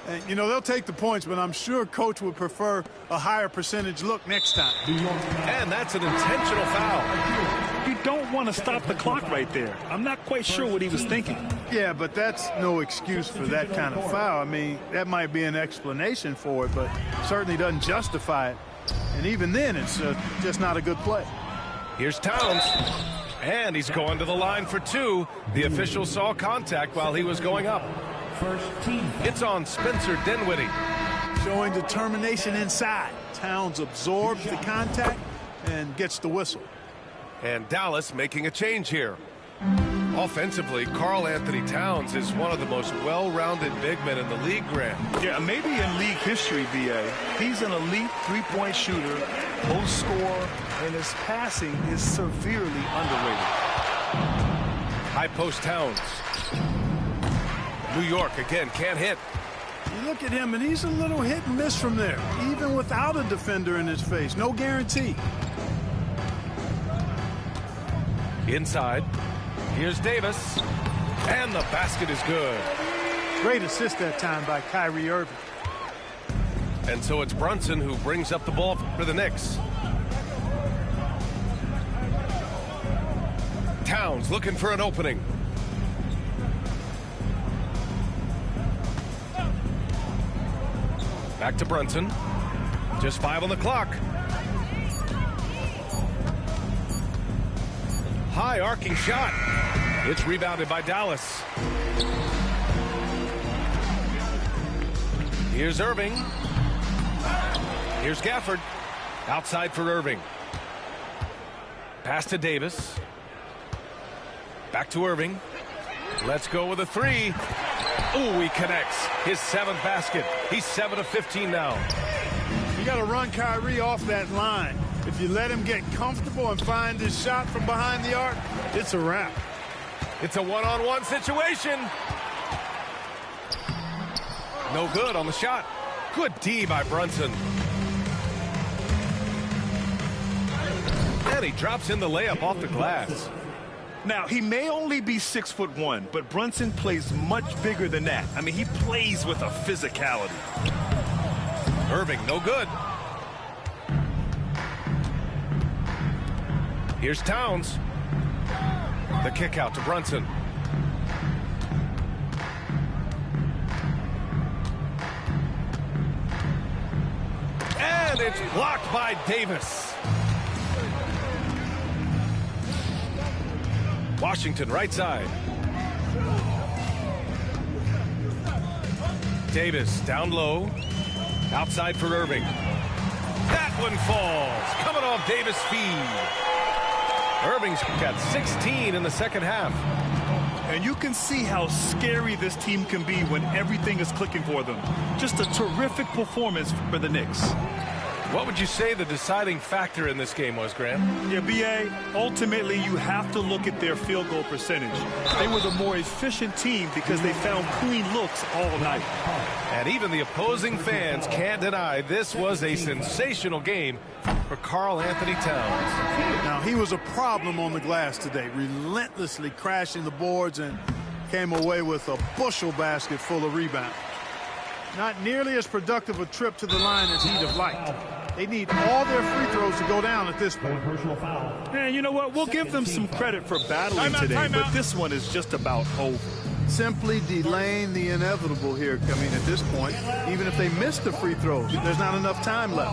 And, you know, they'll take the points, but I'm sure Coach would prefer a higher percentage look next time. And that's an intentional foul. You don't want to stop the clock right there. I'm not quite sure what he was thinking. Yeah, but that's no excuse for that kind of foul. I mean, that might be an explanation for it, but certainly doesn't justify it. And even then, it's just not a good play. Here's Towns. And he's going to the line for two. The official saw contact while he was going up. First team. It's on Spencer Dinwiddie. Showing determination inside. Towns absorbs the contact and gets the whistle. And Dallas making a change here. Offensively, Karl-Anthony Towns is one of the most well-rounded big men in the league, Grant. Yeah, maybe in league history, B.A. He's an elite three-point shooter, post scorer, and his passing is severely underrated. High post Towns. New York, again, can't hit. You look at him, and he's a little hit and miss from there, even without a defender in his face. No guarantee. Inside. Here's Davis. And the basket is good. Great assist that time by Kyrie Irving. And so it's Brunson who brings up the ball for the Knicks. Towns looking for an opening. Back to Brunson. Just 5 on the clock. High arcing shot. It's rebounded by Dallas. Here's Irving. Here's Gafford. Outside for Irving. Pass to Davis. Back to Irving. Let's go with a three. Ooh, he connects. His 7th basket. He's 7 of 15 now. You got to run Kyrie off that line. If you let him get comfortable and find his shot from behind the arc, it's a wrap. It's a one-on-one situation. No good on the shot. Good D by Brunson. And he drops in the layup off the glass. Now, he may only be 6'1", but Brunson plays much bigger than that. I mean, he plays with a physicality. Irving, no good. Here's Towns. The kick out to Brunson. And it's blocked by Davis. Washington right side. Davis down low. Outside for Irving. That one falls. Coming off Davis' feed. Irving's got 16 in the second half. And you can see how scary this team can be when everything is clicking for them. Just a terrific performance for the Knicks. What would you say the deciding factor in this game was, Graham? Yeah, B.A., ultimately you have to look at their field goal percentage. They were the more efficient team because they found clean looks all night. And even the opposing fans can't deny this was a sensational game for Karl-Anthony Towns. Now, he was a problem on the glass today, relentlessly crashing the boards and came away with a bushel basket full of rebounds. Not nearly as productive a trip to the line as he'd have liked. They need all their free throws to go down at this point. And you know what? We'll give them some credit for battling today, but this one is just about over. Simply delaying the inevitable here coming at this point. Even if they miss the free throws, there's not enough time left.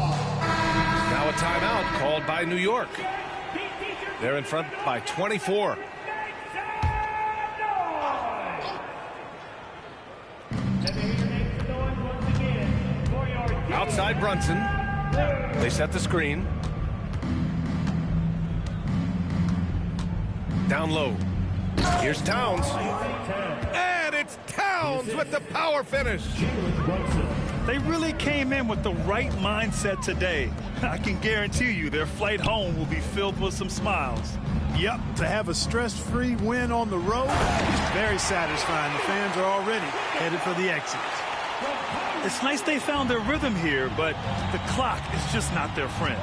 Now a timeout called by New York. They're in front by 24. Outside Brunson. They set the screen. Down low. Here's Towns. And it's Towns with the power finish. They really came in with the right mindset today. I can guarantee you their flight home will be filled with some smiles. Yep, to have a stress-free win on the road is very satisfying. The fans are already headed for the exits. It's nice they found their rhythm here, but the clock is just not their friend.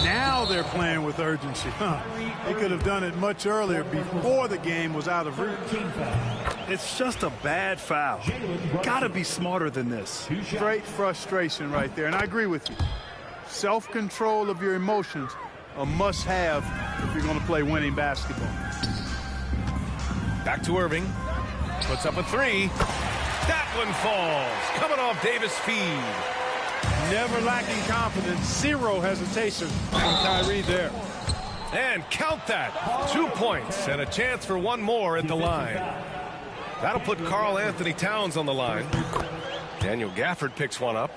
Now they're playing with urgency. They could have done it much earlier before the game was out of reach. It's just a bad foul. Gotta be smarter than this. Straight frustration right there, and I agree with you. Self-control of your emotions, a must-have if you're going to play winning basketball. Back to Irving. Puts up a three. That one falls. Coming off Davis' feed. Never lacking confidence. Zero hesitation from Kyrie there. And count that. 2 points and a chance for one more at the line. That'll put Karl Anthony Towns on the line. Daniel Gafford picks one up.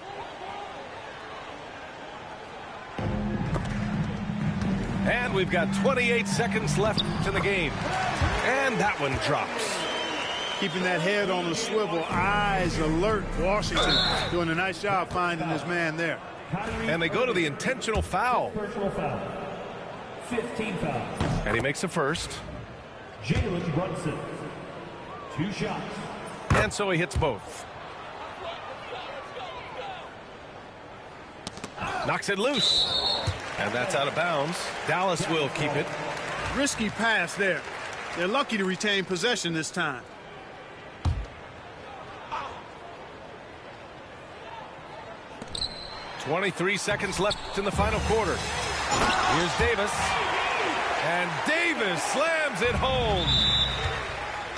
And we've got 28 seconds left in the game. And that one drops. Keeping that head on the swivel, eyes alert. Washington doing a nice job finding his man there. And they go to the intentional foul. Personal foul. 15 fouls. And he makes the first. Jalen Brunson. 2 shots. And so he hits both. Knocks it loose. And that's out of bounds. Dallas will keep it. Risky pass there. They're lucky to retain possession this time. .23 seconds left in the final quarter. Here's Davis. And Davis slams it home.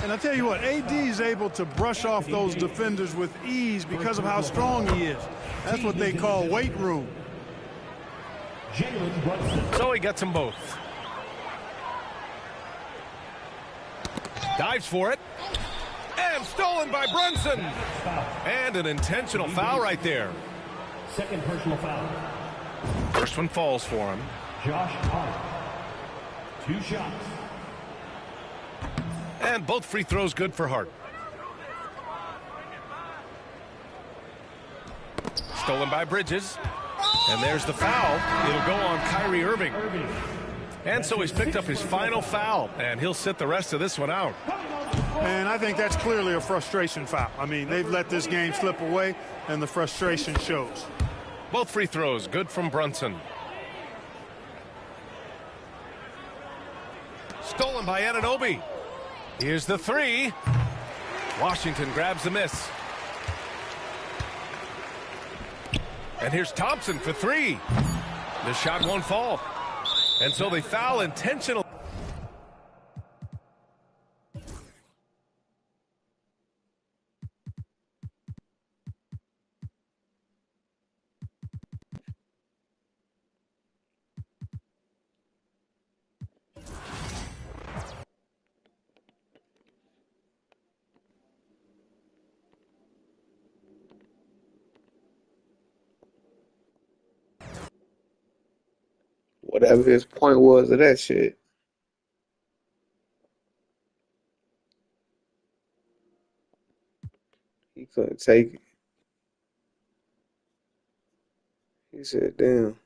And I tell you what, AD is able to brush off those defenders with ease because of how strong he is. That's what they call weight room. So he gets them both. Dives for it. And stolen by Brunson. And an intentional foul right there. Second personal foul. First one falls for him. Josh Hart. 2 shots. And both free throws good for Hart. Stolen by Bridges. And there's the foul. It'll go on Kyrie Irving. And so he's picked up his final foul. And he'll sit the rest of this one out. And I think that's clearly a frustration foul. I mean, they've let this game slip away, and the frustration shows. Both free throws good from Brunson. Stolen by Anunoby. Here's the three. Washington grabs the miss. And here's Thompson for three. The shot won't fall. And so they foul intentionally. Whatever his point was of that shit. He couldn't take it. He said, damn,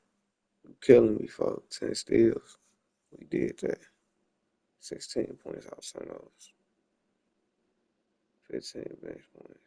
you killing me, folks. 10 steals. We did that. 16 points out turnovers. 15 bench points.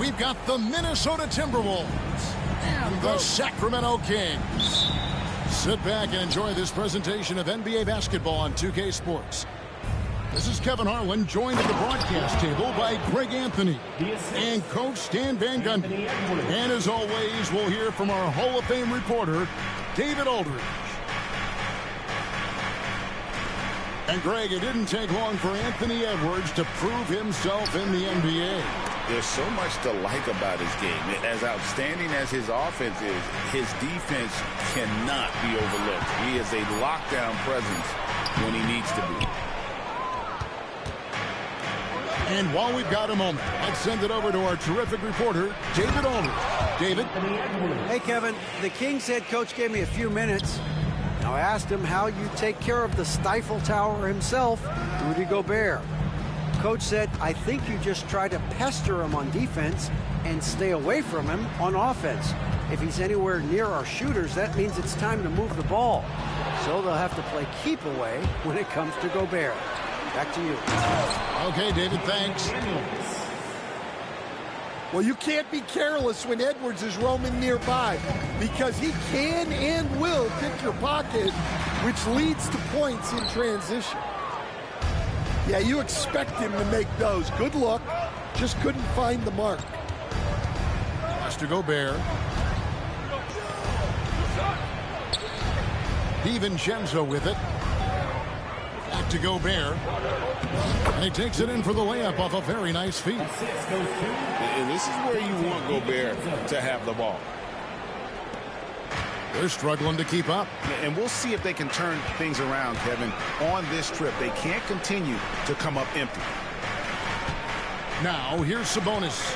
we've got the Minnesota Timberwolves and the Sacramento Kings. Sit back and enjoy this presentation of NBA basketball on 2K Sports. This is Kevin Harlan, joined at the broadcast table by Greg Anthony and Coach Stan Van Gundy. And as always, we'll hear from our Hall of Fame reporter, David Aldridge. And Greg, it didn't take long for Anthony Edwards to prove himself in the NBA. There's so much to like about his game. As outstanding as his offense is, his defense cannot be overlooked. He is a lockdown presence when he needs to be. And while we've got a moment, let's send it over to our terrific reporter, David Aldridge. David? Hey, Kevin. The Kings head coach gave me a few minutes. Now, I asked him how you take care of the Stifle Tower himself, Rudy Gobert. Coach said, I think you just try to pester him on defense and stay away from him on offense. If he's anywhere near our shooters, that means it's time to move the ball. So they'll have to play keep away when it comes to Gobert. Back to you. Okay, David, thanks. Well, you can't be careless when Edwards is roaming nearby because he can and will pick your pocket, which leads to points in transition. Yeah, you expect him to make those. Good luck. Just couldn't find the mark. Pass to Gobert. DiVincenzo with it. Back to Gobert. And he takes it in for the layup off a very nice feed. And this is where you want Gobert to have the ball. They're struggling to keep up. And we'll see if they can turn things around, Kevin, on this trip. They can't continue to come up empty. Now, here's Sabonis.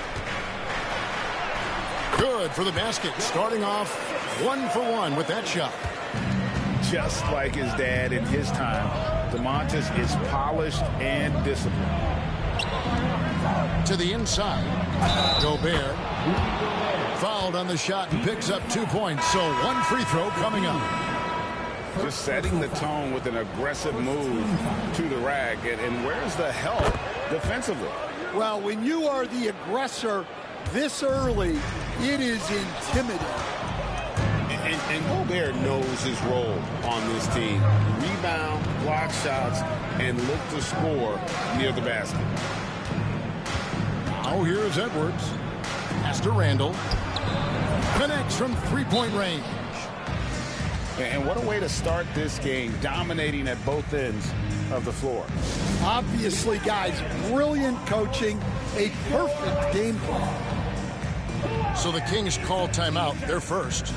Good for the basket. Starting off 1-for-1 with that shot. Just like his dad in his time, Domantas is polished and disciplined. To the inside. Gobert. Fouled on the shot and picks up 2 points. So one free throw coming up. Just setting the tone with an aggressive move to the rack. And where's the help defensively? Well, when you are the aggressor this early, it is intimidating. And Gobert knows his role on this team. Rebound, block shots, and look to score near the basket. Now here's Edwards. Pass to Randall. Connects from three-point range. And what a way to start this game, dominating at both ends of the floor. Obviously, guys, brilliant coaching, a perfect game plan. So the Kings call timeout. They're first.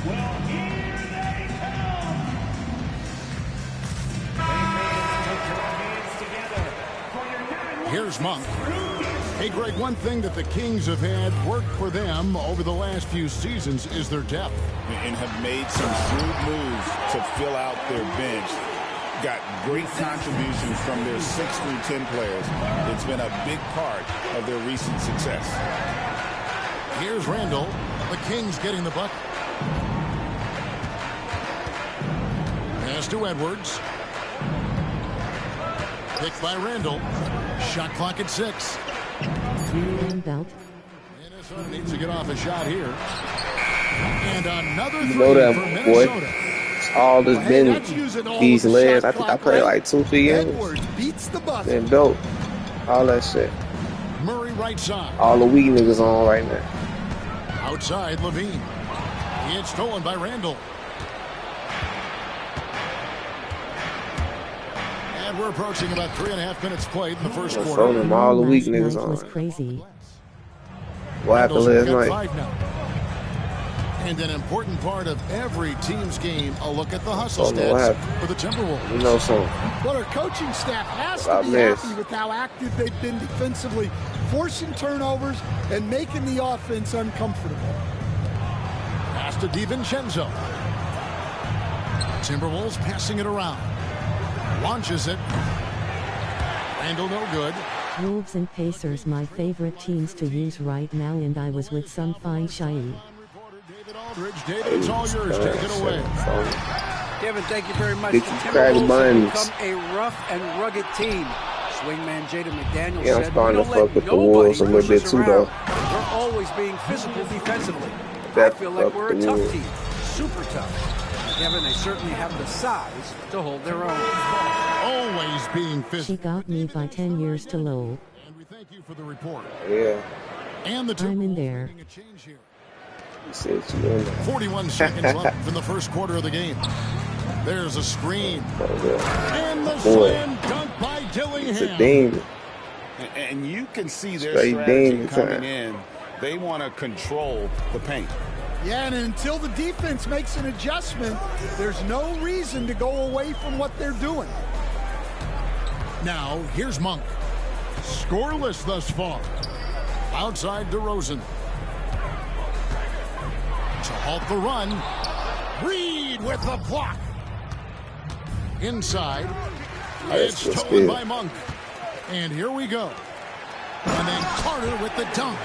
Here's Monk. Hey, Greg, one thing that the Kings have had work for them over the last few seasons is their depth. And have made some shrewd moves to fill out their bench. Got great contributions from their 6 through 10 players. It's been a big part of their recent success. Here's Randall. The Kings getting the bucket. Pass to Edwards. Picked by Randall. Shot clock at 6. Belt. Minnesota needs to get off a shot here. And another you three know that, for boy. Minnesota. It's all this been these last. I think I played like 2-3 years. Beats the buzzer. Been dope. All that shit. Murray right side. All the weak niggas on right now. Outside Levine. It's stolen by Randall. And we're approaching about 3.5 minutes played in the first quarter. Them all the weak niggas Last night was on. crazy. What happened last night? 5 now. And an important part of every team's game, a look at the hustle stats for the Timberwolves. You know something. Well, our coaching staff has to be happy with how active they've been defensively, forcing turnovers and making the offense uncomfortable. Pass to DiVincenzo. Timberwolves passing it around. Launches it. Randall no good. Wolves and Pacers my favorite teams to use right now, and I was with some fine Shai. David, it's all yours. Take it away. Kevin, thank you very much. Get the you Timberwolves have buns. become a rough and rugged team. Wingman Jaden McDaniels I'm said, starting to fuck with the Wolves a little bit too, though. We're always being physical defensively. I feel like we're a tough team, super tough. Kevin, they certainly have the size to hold their own. Always being physical. She got me by 10 years to low. And we thank you for the report. Yeah. And the I'm in there. 41 seconds left in the first quarter of the game. There's a screen. And the slam dunk by Dillingham. It's a demon. And you can see their strategy coming in. They want to control the paint. Yeah, and until the defense makes an adjustment, there's no reason to go away from what they're doing. Now, here's Monk. Scoreless thus far. Outside DeRozan. To halt the run. Reed with the block. Inside. It's stolen by Monk. And here we go. And then Carter with the dunk.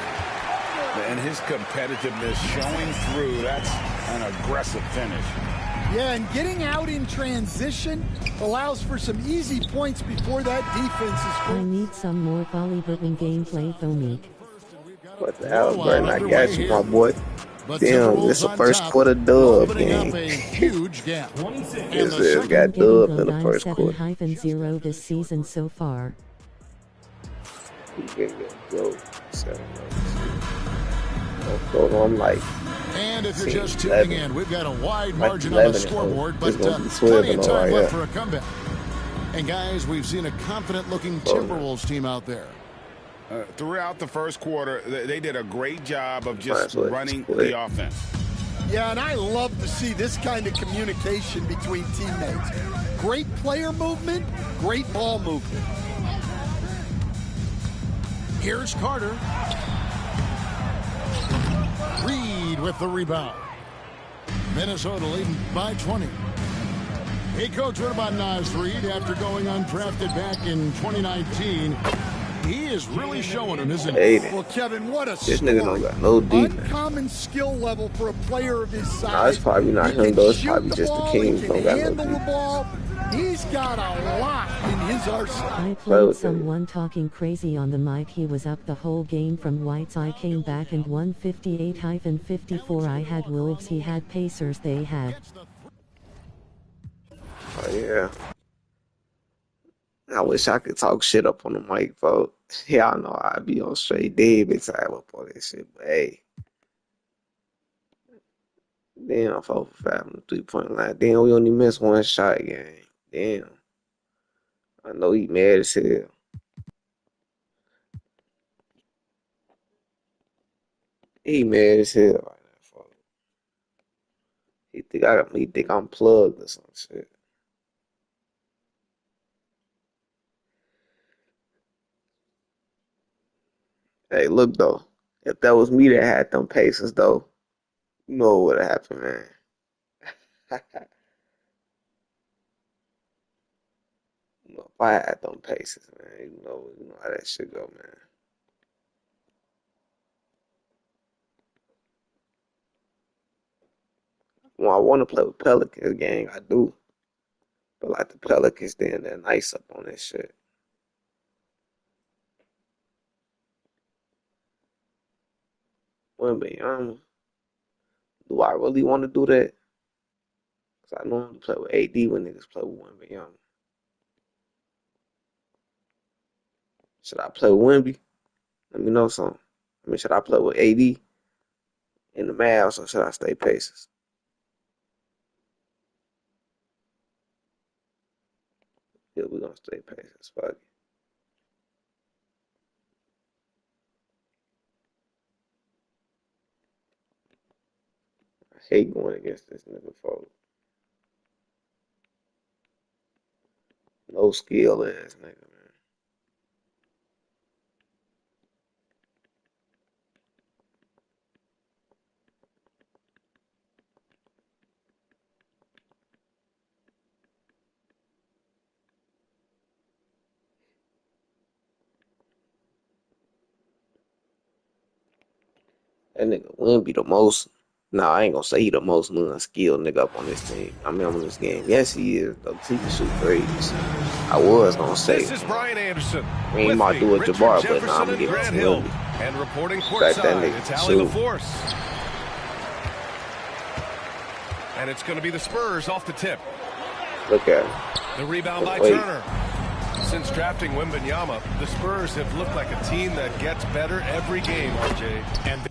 And his competitiveness showing through. That's an aggressive finish. Yeah, and getting out in transition allows for some easy points before that defense is I need some more volley-driven gameplay, Thomeek. What the hell, Burton? I got you, my boy. Damn, this is a first quarter dub game. This got dubbed in the first quarter. 7-0 this season so far. I'm like, and if you're just tuning in, we've got a wide margin on the scoreboard, but plenty of time left for a comeback. And guys, we've seen a confident-looking Timberwolves team out there. Throughout the first quarter, they did a great job of just running the offense. Yeah, and I love to see this kind of communication between teammates. Great player movement, great ball movement. Here's Carter. Reed with the rebound. Minnesota leading by 20. Hey, Coach, what about Naz Reid after going undrafted back in 2019? He is really showing him, isn't he? Well, Kevin, what a this nigga don't got no defense. Uncommon skill level for a player of his size. Nah, it's probably not him, though. It's probably just the Kings don't got no defense. He's got a lot in his arsenal. I played someone talking crazy on the mic. He was up the whole game from Whites. I came back and won 58-54. I had Wolves. He had Pacers. They had. Oh, yeah. I wish I could talk shit up on the mic, folks. Yeah, I know I'd be on straight David type up on this shit, but hey. Damn, 4 for 5 on the 3-point line. Damn, we only missed one shot game. Damn. I know he mad as hell. He mad as hell right now, folks. He think I'm plugged or some shit. Hey, look though. If that was me that had them Pacers though, you know what would have happened, man. If I had them Pacers, man, you know how that shit go, man. Well, I want to play with Pelicans gang, I do. But like the Pelicans, then they're nice up on this shit. Wembanyama. Do I really want to do that? Because I normally play with AD when niggas play with Wembanyama. Should I play with Wemby? Let me know something. I mean, should I play with AD in the Mavs or should I stay Pacers? Yeah, we're going to stay Pacers. Fuck it. I hate going against this nigga, folks. No skill ass nigga, man. That nigga Wemby the most. Nah, I ain't gonna say he the most unskilled nigga up on this team. I mean, on this game. Yes, he is. Though. He can shoot threes. I was gonna say. This is Brian Anderson. We ain't about to do a Jabbar, but nah, I'm gonna give it to Hill. Willie. And reporting courtside, it's Allie LaForce. And it's going to be the Spurs off the tip. Look at him. The rebound by Turner. Since drafting Wembanyama, the Spurs have looked like a team that gets better every game, RJ. And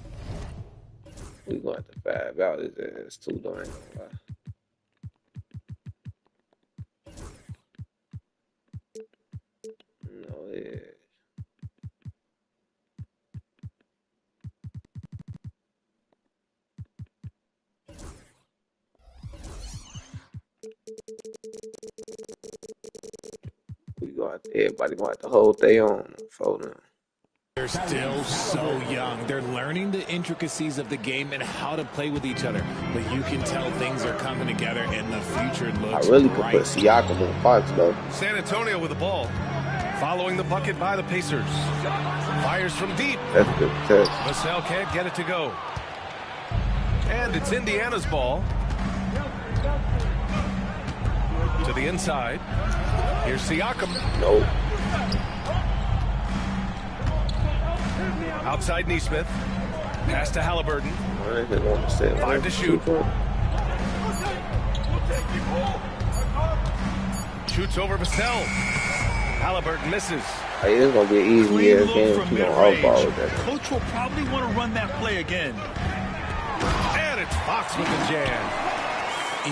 we going to 5 out. It's too low. No, yeah. Everybody going to hold their own for them. They're still so young. They're learning the intricacies of the game and how to play with each other. But you can tell things are coming together and the future looks I really bright. could put Siakam on Fox, though. San Antonio with the ball. Following the bucket by the Pacers. Fires from deep. That's good touch. Vassell can't get it to go. And it's Indiana's ball. To the inside. Here's Siakam. Nope. Outside Nesmith. Pass to Halliburton. 5 to shoot. Shoots over Vassell. Halliburton misses. Hey, this is going to be an easier game if you don't outball with that. Coach will probably want to run that play again. And it's Fox with the jam.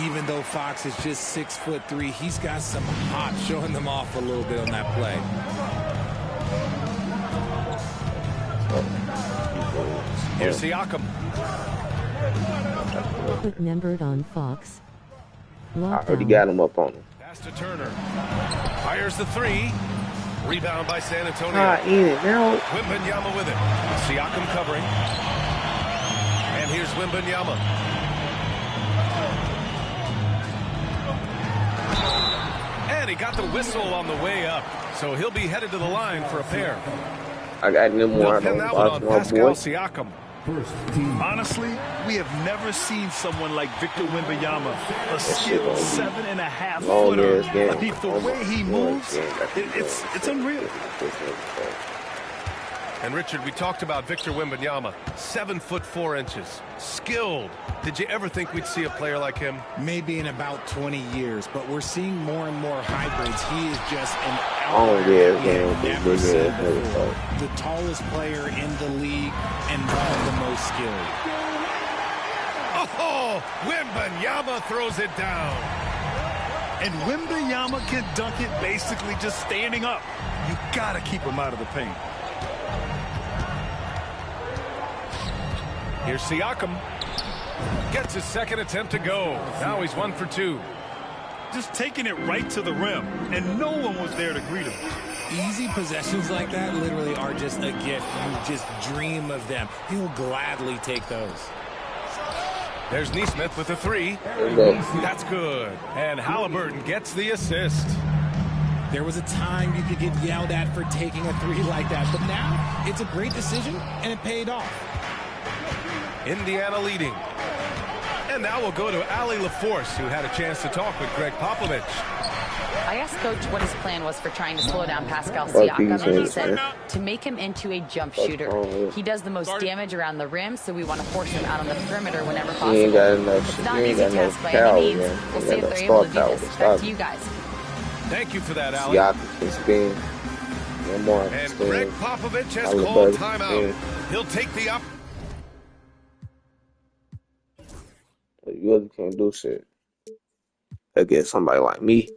Even though Fox is just 6'3", he's got some hop, showing them off a little bit on that play. Here's Siakam. Put numbered on Fox. I already got him up on him. Pass to Turner. Fires the 3. Rebound by San Antonio. Now. Wembanyama with it. Siakam covering. And here's Wembanyama. And he got the whistle on the way up, so he'll be headed to the line for a pair. I got no more. Pin that one on Pascal Siakam. Honestly, we have never seen someone like Victor Wembanyama, a skilled 7.5-footer. I mean, the way he moves, it's unreal. And Richard, we talked about Victor Wembanyama, 7'4", skilled. Did you ever think we'd see a player like him? Maybe in about 20 years, but we're seeing more and more hybrids. He is just an never seen before. The tallest player in the league and one of the most skilled. Oh, Wembanyama throws it down. And Wembanyama can dunk it basically just standing up. You got to keep him out of the paint. Here's Siakam. Gets his second attempt to go. Now he's 1 for 2. Just taking it right to the rim, and no one was there to greet him. Easy possessions like that literally are just a gift. You just dream of them. He'll gladly take those. There's Nesmith with a 3. That's good. And Halliburton gets the assist. There was a time you could get yelled at for taking a 3 like that, but now it's a great decision, and it paid off. Indiana leading. And now we'll go to Allie LaForce, who had a chance to talk with Greg Popovich. I asked Coach what his plan was for trying to slow down Pascal Siakam, and he said to make him into a jump shooter. He does the most damage around the rim, so we want to force him out on the perimeter whenever possible. It's not an easy task by any means. We'll see if they're able to do this. Back to you guys. Thank you for that, Allie. Siakam can spin. And Greg Popovich has called timeout. He'll take the up. You really can't do shit against somebody like me.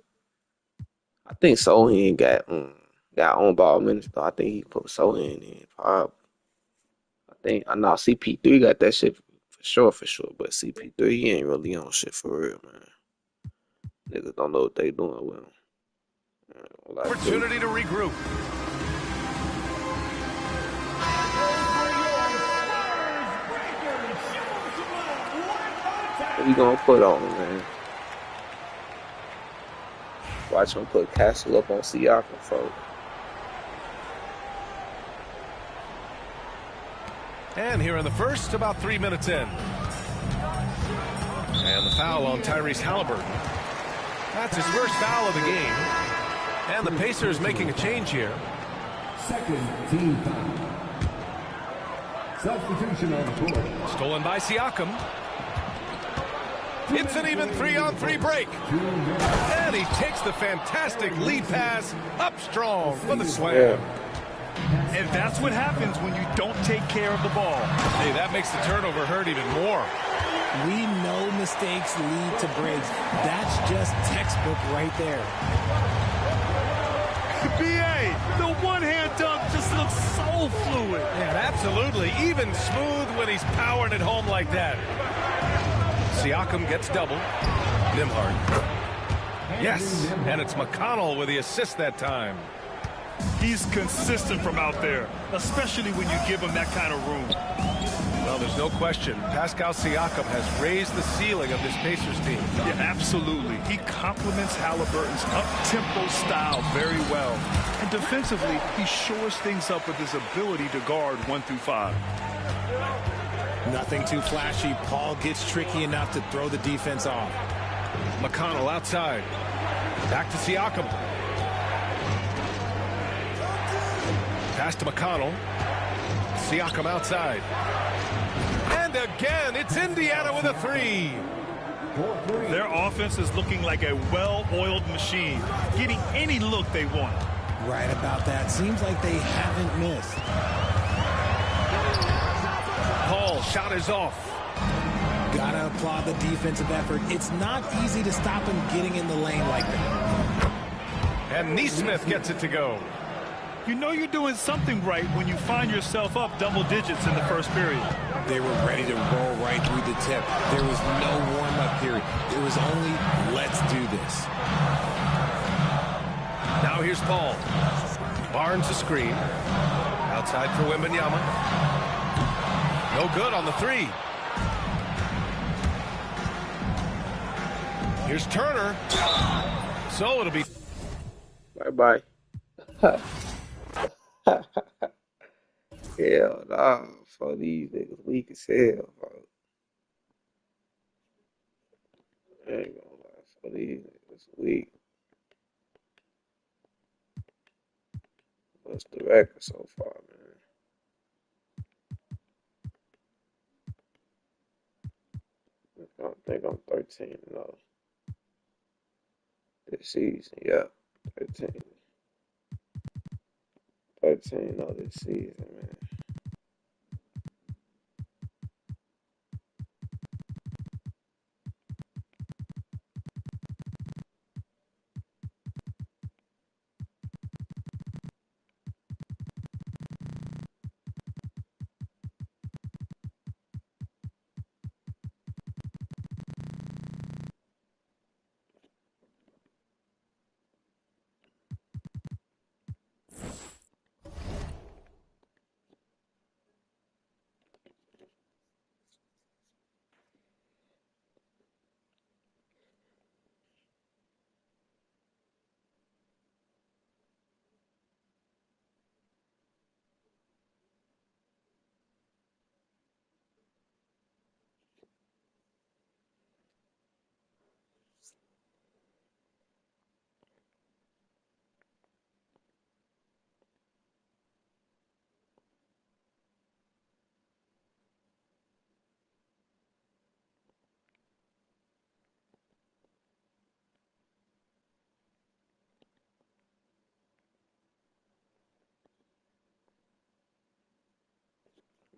I think Sohan got on ball minutes though. I think he put Sohan in probably. I know CP3 got that shit for sure. But CP3 he ain't really on shit for real, man. Niggas don't know what they doing with him. Opportunity to regroup. What we gonna put on him, man? Watch him put Castle up on Siakam, folks. And here in the first, about 3 minutes in. And the foul on Tyrese Halliburton. That's his first foul of the game. And the Pacers making a change here. Second team foul. Substitution on the court. Stolen by Siakam. It's an even 3-on-3 break. And he takes the fantastic lead pass up strong for the slam. And that's what happens when you don't take care of the ball. Hey, that makes the turnover hurt even more. We know mistakes lead to breaks. That's just textbook right there. B.A., the one-hand dunk just looks so fluid. Yeah, absolutely. Even smooth when he's powering it home like that. Siakam gets double. Nembhard. Yes, and it's McConnell with the assist that time. He's consistent from out there, especially when you give him that kind of room. Well, there's no question. Pascal Siakam has raised the ceiling of this Pacers team. Yeah, absolutely. He complements Halliburton's up-tempo style very well. And defensively, he shores things up with his ability to guard 1 through 5. Nothing too flashy. Paul gets tricky enough to throw the defense off. McConnell outside. Back to Siakam. Pass to McConnell. Siakam outside. And again, it's Indiana with a 3. Their offense is looking like a well-oiled machine, getting any look they want. Right about that. Seems like they haven't missed. Paul, shot is off. Gotta applaud the defensive effort. It's not easy to stop him getting in the lane like that. And Nesmith gets it to go. You know you're doing something right when you find yourself up double digits in the first period. They were ready to roll right through the tip. There was no warm-up period. It was only, let's do this. Now here's Paul. Barnes a screen. Outside for Wembanyama. No good on the 3. Here's Turner. So it'll be... Bye-bye. Hell nah, for these niggas weak as hell, bro. I ain't gonna lie, for these niggas weak. What's the record so far, man? I think I'm 13 now. This season, yeah. 13 this season, man.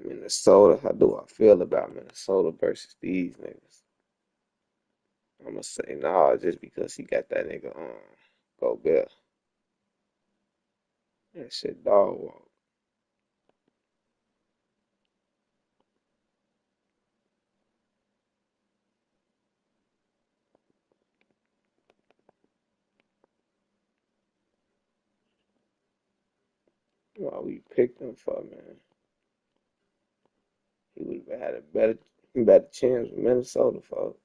Minnesota, how do I feel about Minnesota versus these niggas? I'm gonna say nah, just because he got that nigga Gobert. That shit dog walk. Why we picked him for, man? He would have had a better chance with Minnesota, folks.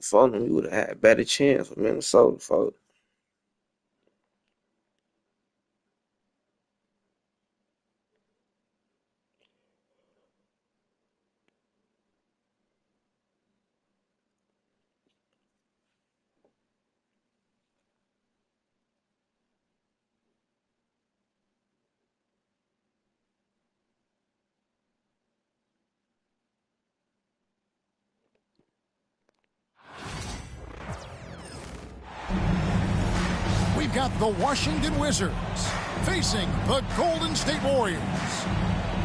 For him, he would have had a better chance with Minnesota, folks. We've got the Washington Wizards facing the Golden State Warriors.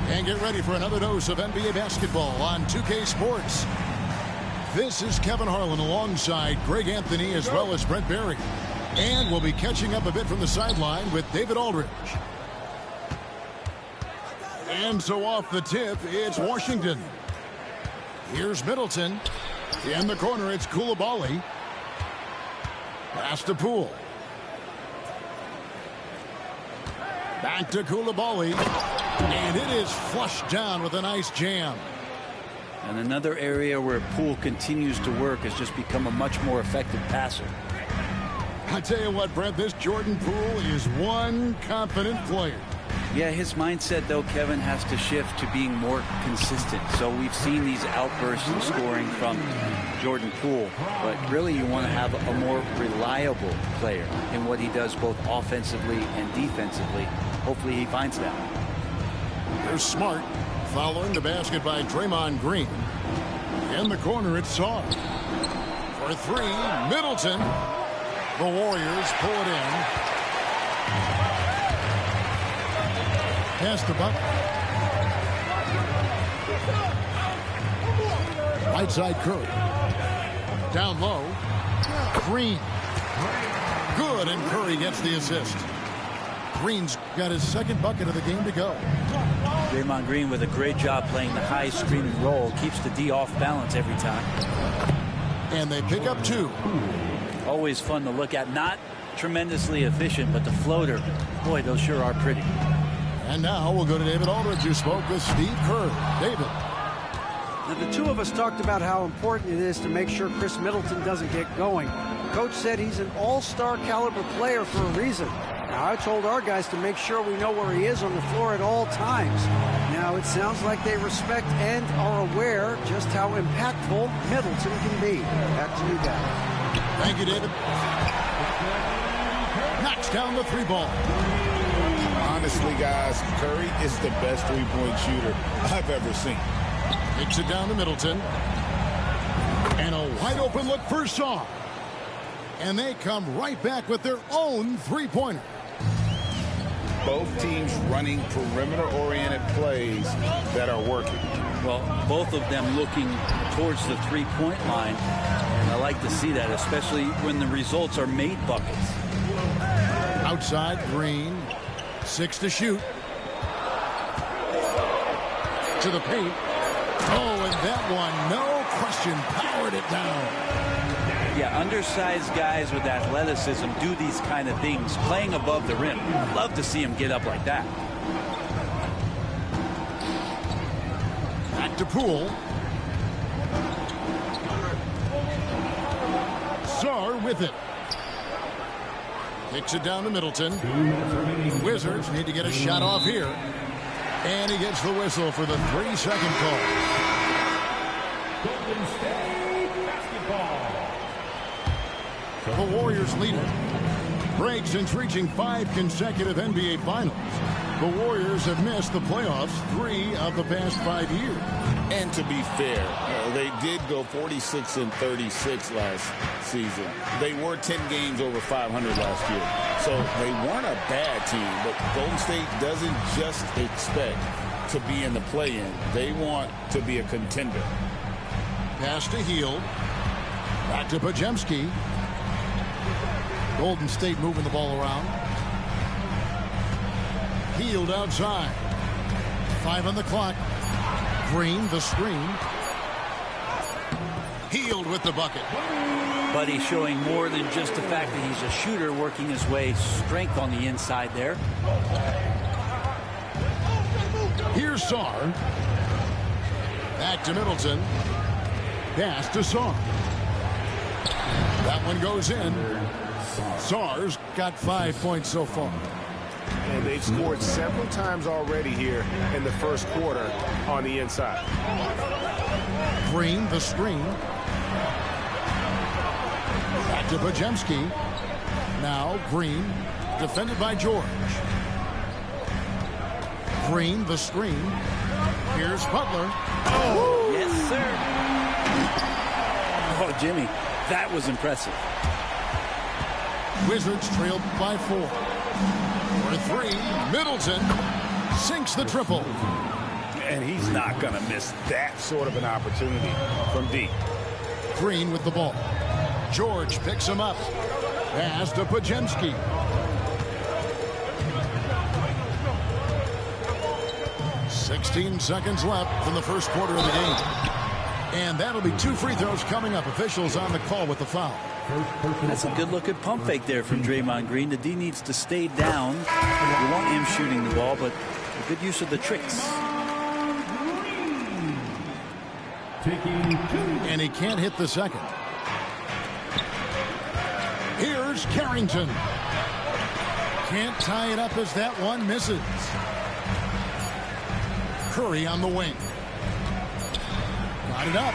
And get ready for another dose of NBA basketball on 2K Sports. This is Kevin Harlan alongside Greg Anthony as well as Brent Barry. And we'll be catching up a bit from the sideline with David Aldridge. And so off the tip, it's Washington. Here's Middleton. In the corner, it's Coulibaly. Pass to Poole. Back to Coulibaly. And it is flushed down with a nice jam. And another area where Poole continues to work has just become a much more effective passer. I tell you what, Brent, this Jordan Poole is one confident player. Yeah, his mindset, though, Kevin, has to shift to being more consistent. So we've seen these outbursts in scoring from Jordan Poole. But really, you want to have a more reliable player in what he does both offensively and defensively. Hopefully he finds that. There's Smart following the basket by Draymond Green. In the corner, it's Sarr. For three, Middleton. The Warriors pull it in. Pass the buck. Right side Curry. Down low. Green. Good, and Curry gets the assist. Green's got his second bucket of the game to go. Draymond Green with a great job playing the high screening role. Keeps the D off balance every time. And they pick up two. Always fun to look at. Not tremendously efficient, but the floater, boy, those sure are pretty. And now we'll go to David Aldridge, who spoke with Steve Kerr. David. Now, the two of us talked about how important it is to make sure Chris Middleton doesn't get going. Coach said he's an all-star caliber player for a reason. Now, I told our guys to make sure we know where he is on the floor at all times. Now, it sounds like they respect and are aware just how impactful Middleton can be. Back to you guys. Thank you, David. Knocks down the three ball. Honestly, guys, Curry is the best three-point shooter I've ever seen. Takes it down to Middleton. And a wide-open look for Sarr. And they come right back with their own three-pointer. Both teams running perimeter-oriented plays that are working. Well, both of them looking towards the three-point line. And I like to see that, especially when the results are made buckets. Outside, Green. 6 to shoot. To the paint. Oh, and that one, no question, powered it down. Yeah, undersized guys with athleticism do these kind of things, playing above the rim. Love to see him get up like that. Back to Poole. Sarr with it. Kicks it down to Middleton. Wizards need to get a shot off here. And he gets the whistle for the 3-second call. Golden State basketball. The Warriors lead it. Break since reaching 5 consecutive NBA Finals. The Warriors have missed the playoffs 3 of the past 5 years. And to be fair, they did go 46-36 last season. They were 10 games over 500 last year. So they weren't a bad team, but Golden State doesn't just expect to be in the play-in. They want to be a contender. Pass to Hield. Back to Podziemski. Golden State moving the ball around. Hield outside. 5 on the clock. Green, the screen. Hield with the bucket. But he's showing more than just the fact that he's a shooter, working his way, strength on the inside there. Here's Sarr. Back to Middleton. Pass to Sarr. That one goes in. Sar's got 5 points so far. And they've scored several times already here in the first quarter on the inside. Green, the screen. Back to Podziemski. Now Green, defended by George. Green, the screen. Here's Butler. Oh, yes, sir. Oh, Jimmy, that was impressive. Wizards trailed by 4. For 3, Middleton sinks the triple. And he's not going to miss that sort of an opportunity from deep. Green with the ball. George picks him up. Pass to Podziemski. "16 seconds left in the first quarter of the game. And that'll be 2 free throws coming up. Officials on the call with the foul. That's a good-looking pump fake there from Draymond Green. The D needs to stay down. You want him shooting the ball, but a good use of the tricks. And he can't hit the second. Here's Carrington. Can't tie it up as that one misses. Curry on the wing. Got it up.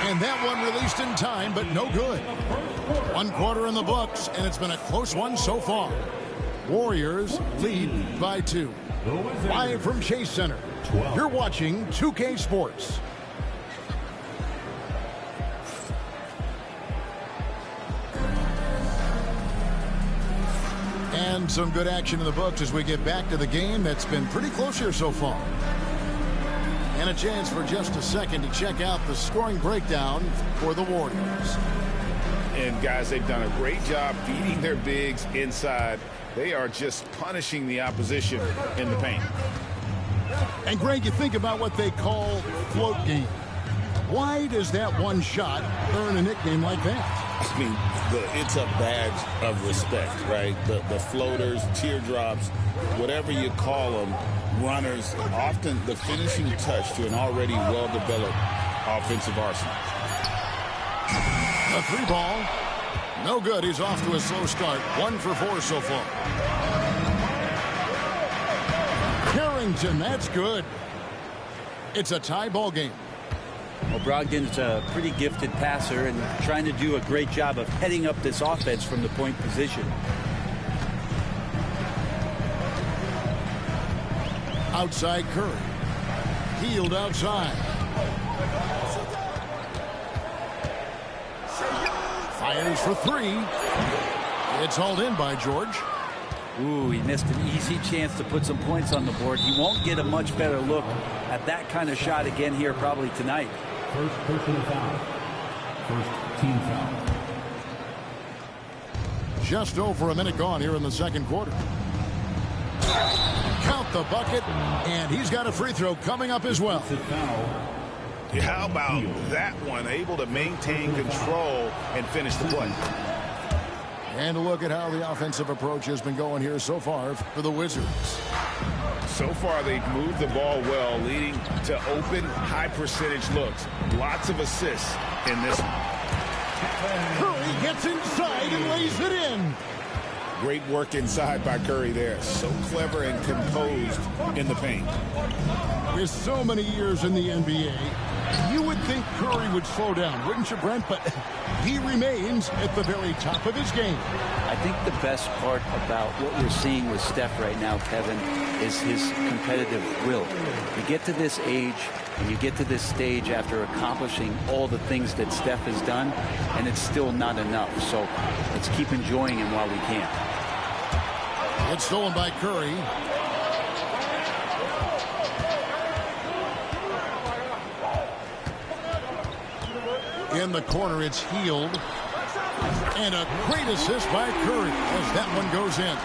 And that one released in time, but no good. 1 quarter in the books, and it's been a close one so far. Warriors lead by 2. Live from Chase Center, you're watching 2K Sports. And some good action in the books as we get back to the game that's been pretty close here so far. And a chance for just a second to check out the scoring breakdown for the Warriors. And guys, they've done a great job feeding their bigs inside. They are just punishing the opposition in the paint. And Greg, you think about what they call float game. Why does that one shot earn a nickname like that? I mean, it's a badge of respect, right? The floaters, teardrops, whatever you call them, runners, often the finishing touch to an already well-developed offensive arsenal. A 3 ball. No good. He's off to a slow start. 1 for 4 so far. Carrington, that's good. It's a tie ball game. Well, Brogdon's a pretty gifted passer and trying to do a great job of heading up this offense from the point position. Outside Curry. Healed outside. Fires for 3. It's hauled in by George. Ooh, he missed an easy chance to put some points on the board. He won't get a much better look at that kind of shot again here probably tonight. First personal foul. First team foul. Just over a minute gone here in the second quarter. Count the bucket, and he's got a free throw coming up as well. How about that one? Able to maintain control and finish the play. And a look at how the offensive approach has been going here so far for the Wizards. So far, they've moved the ball well, leading to open, high-percentage looks. Lots of assists in this one. Curry gets inside and lays it in. Great work inside by Curry there. So clever and composed in the paint. With so many years in the NBA, you would think Curry would slow down, wouldn't you, Brent? But he remains at the very top of his game. I think the best part about what we're seeing with Steph right now, Kevin, is his competitive will. You get to this age and you get to this stage after accomplishing all the things that Steph has done, and it's still not enough. So let's keep enjoying him while we can. It's stolen by Curry. In the corner, it's Healed. And a great assist by Curry as that one goes in.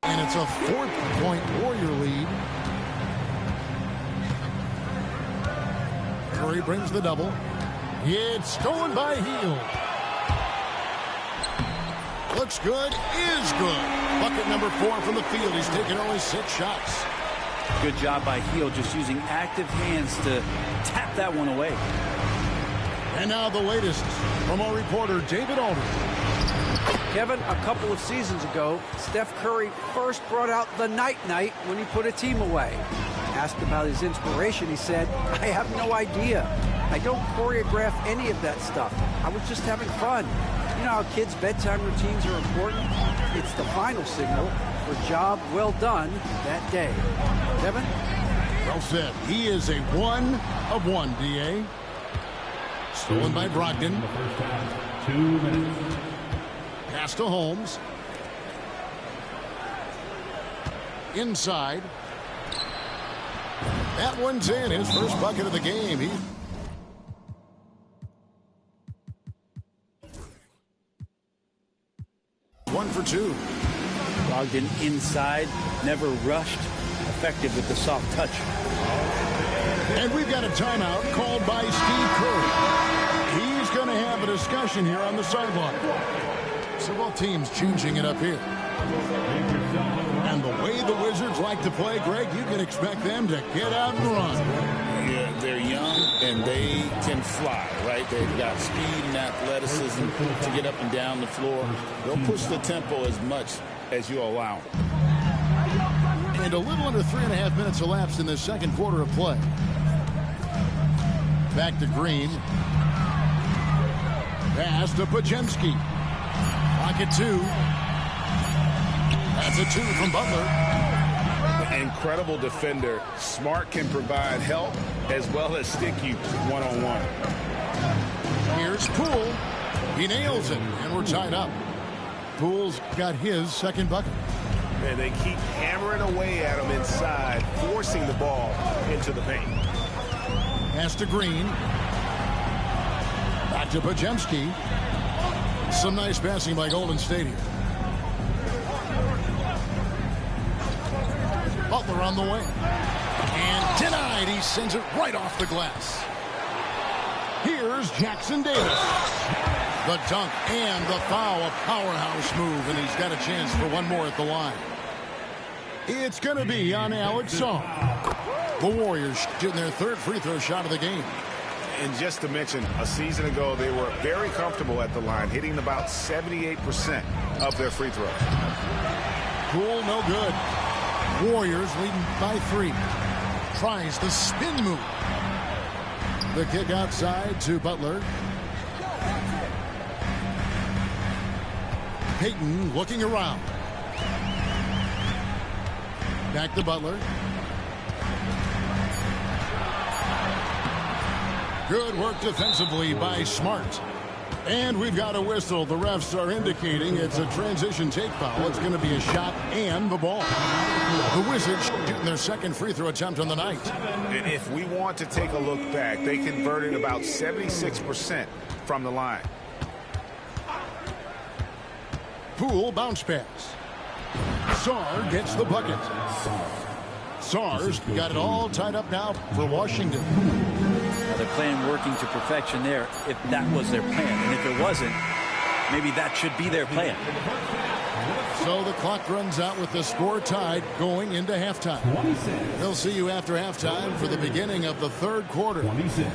And it's a 4-point Warrior lead. Curry brings the double. It's stolen by Hield. Looks good, is good. Bucket number 4 from the field. He's taken only 6 shots. Good job by Hield, just using active hands to tap that one away. And now the latest from our reporter, David Aldridge. Kevin, a couple of seasons ago, Steph Curry first brought out the night-night when he put a team away. Asked about his inspiration, he said, I have no idea. I don't choreograph any of that stuff. I was just having fun. You know how kids' bedtime routines are important? It's the final signal for job well done that day. Kevin? Well said. He is a 1 of 1, D.A. Stolen by Brogdon. 2 minutes. Pass to Holmes. Inside. That one's in. His first bucket of the game. 1 for 2. Brogdon inside, never rushed, effective with the soft touch. And we've got a timeout called by Steve Kerr. He's going to have a discussion here on the sideline. So both teams changing it up here. And the way the Wizards like to play, Greg, you can expect them to get out and run. Yeah, they're young and they can fly, right? They've got speed and athleticism to get up and down the floor. They'll push the tempo as much as you allow. And a little under 3.5 minutes elapsed in the second quarter of play. Back to Green. Pass to Podziemski. Pocket 2. That's a 2 from Butler. Incredible defender. Smart can provide help as well as stick you one-on-one. Here's Poole. He nails it, and we're tied up. Poole's got his second bucket. And they keep hammering away at him inside, forcing the ball into the paint. Pass to Green. Back to Podziemski. Some nice passing by Golden State here. Butler on the way. And denied. He sends it right off the glass. Here's Jackson Davis. The dunk and the foul. A powerhouse move. And he's got a chance for one more at the line. It's going to be on Alex Song. The Warriors getting their third free throw shot of the game. And just to mention, a season ago, they were very comfortable at the line, hitting about 78% of their free throws. Poole, no good. Warriors leading by 3. Tries the spin move. The kick outside to Butler. Payton looking around. Back to Butler. Good work defensively by Smart. And we've got a whistle. The refs are indicating it's a transition take foul. It's going to be a shot and the ball. The Wizards shooting their second free throw attempt on the night. And if we want to take a look back, they converted about 76% from the line. Poole bounce pass. Sarr gets the bucket. Sarr's got it all tied up now for Washington. Now they're playing working to perfection there if that was their plan. And if it wasn't, maybe that should be their plan. So the clock runs out with the score tied going into halftime. They'll see you after halftime for the beginning of the third quarter. 26.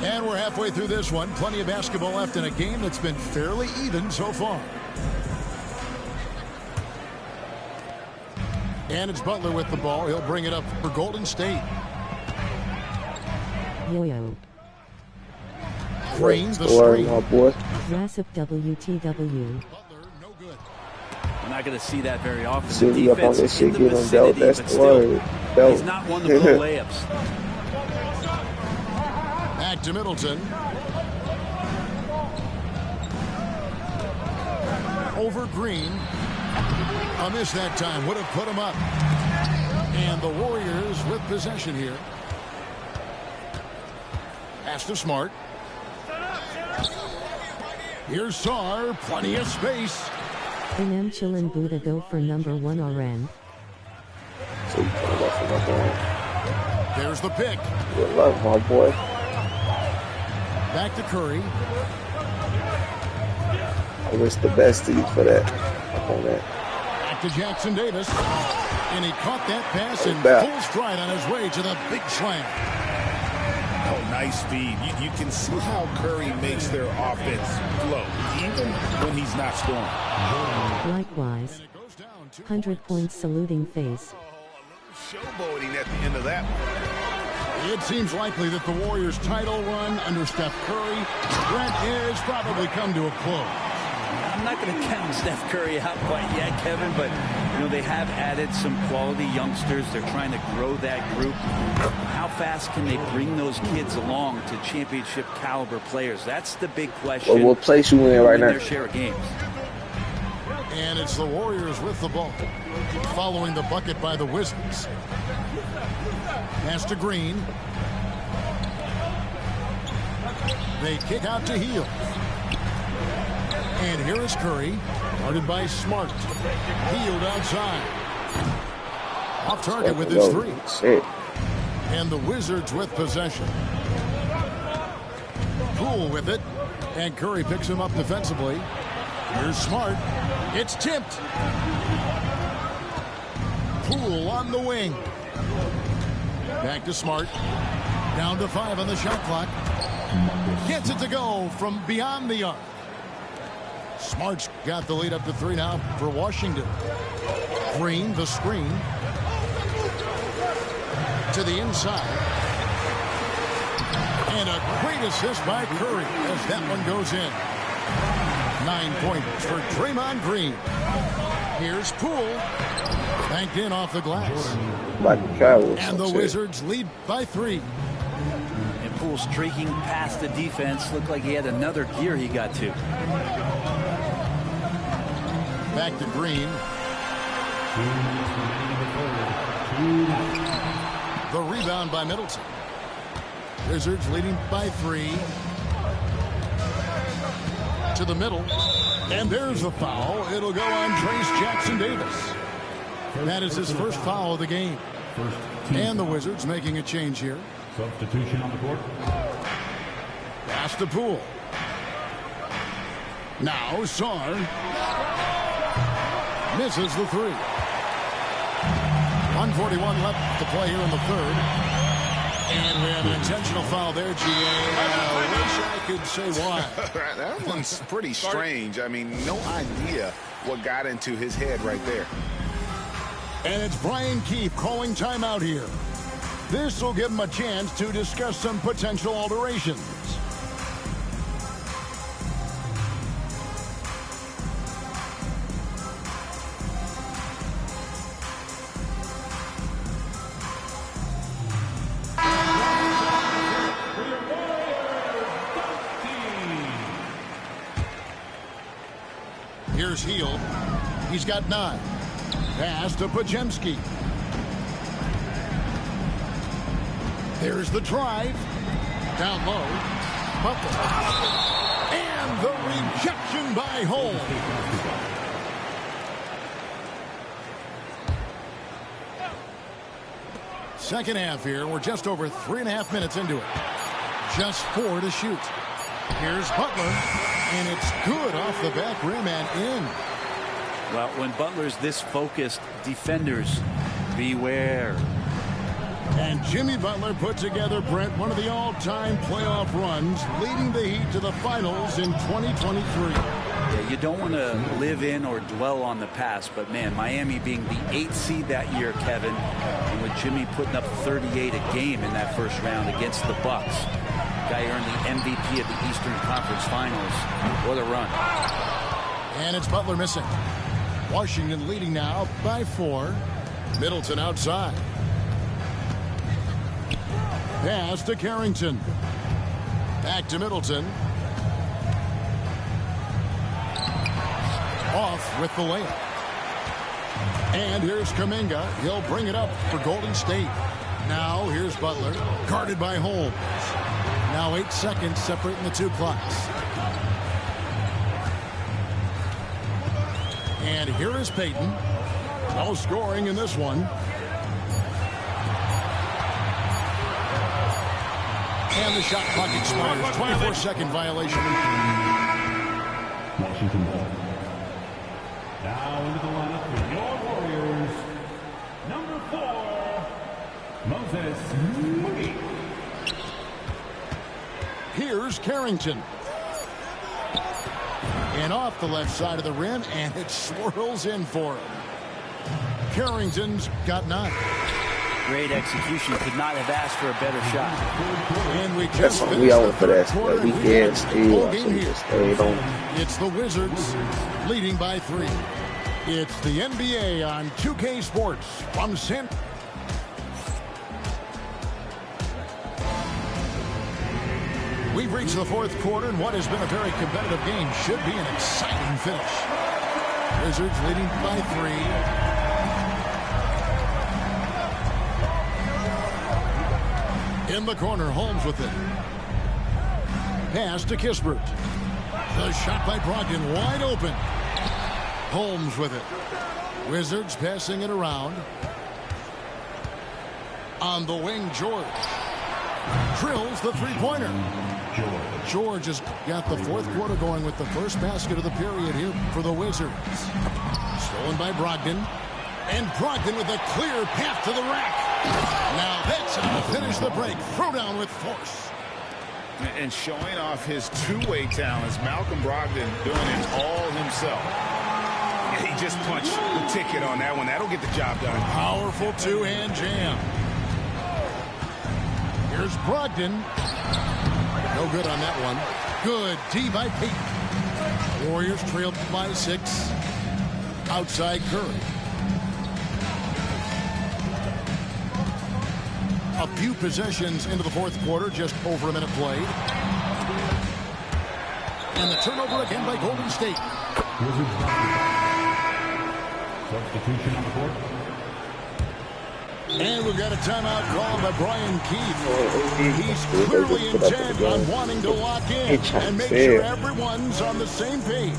And we're halfway through this one. Plenty of basketball left in a game that's been fairly even so far. And it's Butler with the ball. He'll bring it up for Golden State. Yo-yo. Cranes the screen. Rasip WTW. We're not going to see that very often. See Defense up on this shit, in the get him belt. vicinity, That's but the still, word. Belt. he's not one to blow layups. Back to Middleton. Over Green. A miss that time. Would have put him up. And the Warriors with possession here. Pass to Smart. Here's Sarr. Plenty of space. Inem Chillin Buddha go for number 1 Oren. There's the pick. Good luck, my boy. Back to Curry. I wish the best to you for that. On that. Back to Jackson Davis. And he caught that pass in full stride on his way to the big slam. Oh, nice feed. You can see how Curry makes their offense flow, even when he's not scoring. Likewise. 100 points saluting face. Showboating at the end of that one. It seems likely that the Warriors' title run under Steph Curry, Brent, has probably come to a close. I'm not going to count Steph Curry out quite yet, Kevin, but they have added some quality youngsters. They're trying to grow that group. How fast can they bring those kids along to championship caliber players? That's the big question. Well, what place you in right now? Their share of games. And it's the Warriors with the ball, following the bucket by the Wizards. Pass to Green. They kick out to Hield. And here is Curry, guarded by Smart. Hield outside. Off target with his three. And the Wizards with possession. Poole with it. And Curry picks him up defensively. Here's Smart. It's tipped. Poole on the wing. Back to Smart. Down to 5 on the shot clock. Gets it to go from beyond the arc. Smart's got the lead up to 3 now for Washington. Green, the screen. To the inside. And a great assist by Curry as that one goes in. 9 points for Draymond Green. Here's Poole. Banked in off the glass. And the Wizards lead by 3. And Poole streaking past the defense. Looked like he had another gear he got to. Back to Green. The rebound by Middleton. Wizards leading by 3. To the middle. And there's the foul. It'll go on Trace Jackson Davis. That is his first foul of the game. And the Wizards making a change here. Substitution on the court. Pass to Poole. Now Sarr. Misses the 3. 141 left to play here in the third. And we have an intentional foul there, G.A. I wish I could say why. That one's pretty strange. I mean, no idea what got into his head right there. And it's Brian Keefe calling timeout here. This will give him a chance to discuss some potential alterations. Here's Hield. He's got 9. Pass to Podziemski. There's the drive. Down low. Butler. And the rejection by Holmes. Second half here. We're just over 3.5 minutes into it. Just 4 to shoot. Here's Butler. And it's good off the back rim and in. Well, when Butler's this focused, defenders, beware. And Jimmy Butler put together, Brent, one of the all-time playoff runs, leading the Heat to the finals in 2023. Yeah, you don't want to live in or dwell on the past, but man, Miami being the 8th seed that year, Kevin, and with Jimmy putting up 38 a game in that first round against the Bucks. Guy earned the MVP of the Eastern Conference Finals. What a run. And it's Butler missing. Washington leading now by 4. Middleton outside. Pass to Carrington. Back to Middleton. Off with the layup. And here's Kuminga. He'll bring it up for Golden State. Now here's Butler. Guarded by Holmes. Now 8 seconds separating the 2 clocks. And here is Payton. No scoring in this one. And the shot clock expires. 24-second violation. Washington ball. Now into the lineup for your Warriors. Number 4, Moses Moody. Here's Carrington. And off the left side of the rim, and it swirls in for him. Carrington's got 9. Great execution. Could not have asked for a better shot. And we just we all for that. We can steal. It's the Wizards leading by 3. It's the NBA on 2K Sports from San. We've reached the 4th quarter, and what has been a very competitive game should be an exciting finish. Wizards leading by 3. In the corner, Holmes with it. Pass to Kispert. The shot by Brogdon, wide open. Holmes with it. Wizards passing it around. On the wing, George. Drills the three-pointer. George has got the 4th quarter going with the first basket of the period here for the Wizards. Stolen by Brogdon. And Brogdon with a clear path to the rack. Now that's how to finish the break. Throw down with force. And showing off his two-way talents, Malcolm Brogdon doing it all himself. He just punched the ticket on that one. That'll get the job done. Powerful two-hand jam. Here's Brogdon. No good on that one. Good D by Peyton. Warriors trailed by 6. Outside Curry. A few possessions into the 4th quarter, just over a minute played. And the turnover again by Golden State. Substitution on the court. And we've got a timeout called by Brian Keith. He's clearly intent on wanting to lock in and make sure everyone's on the same page.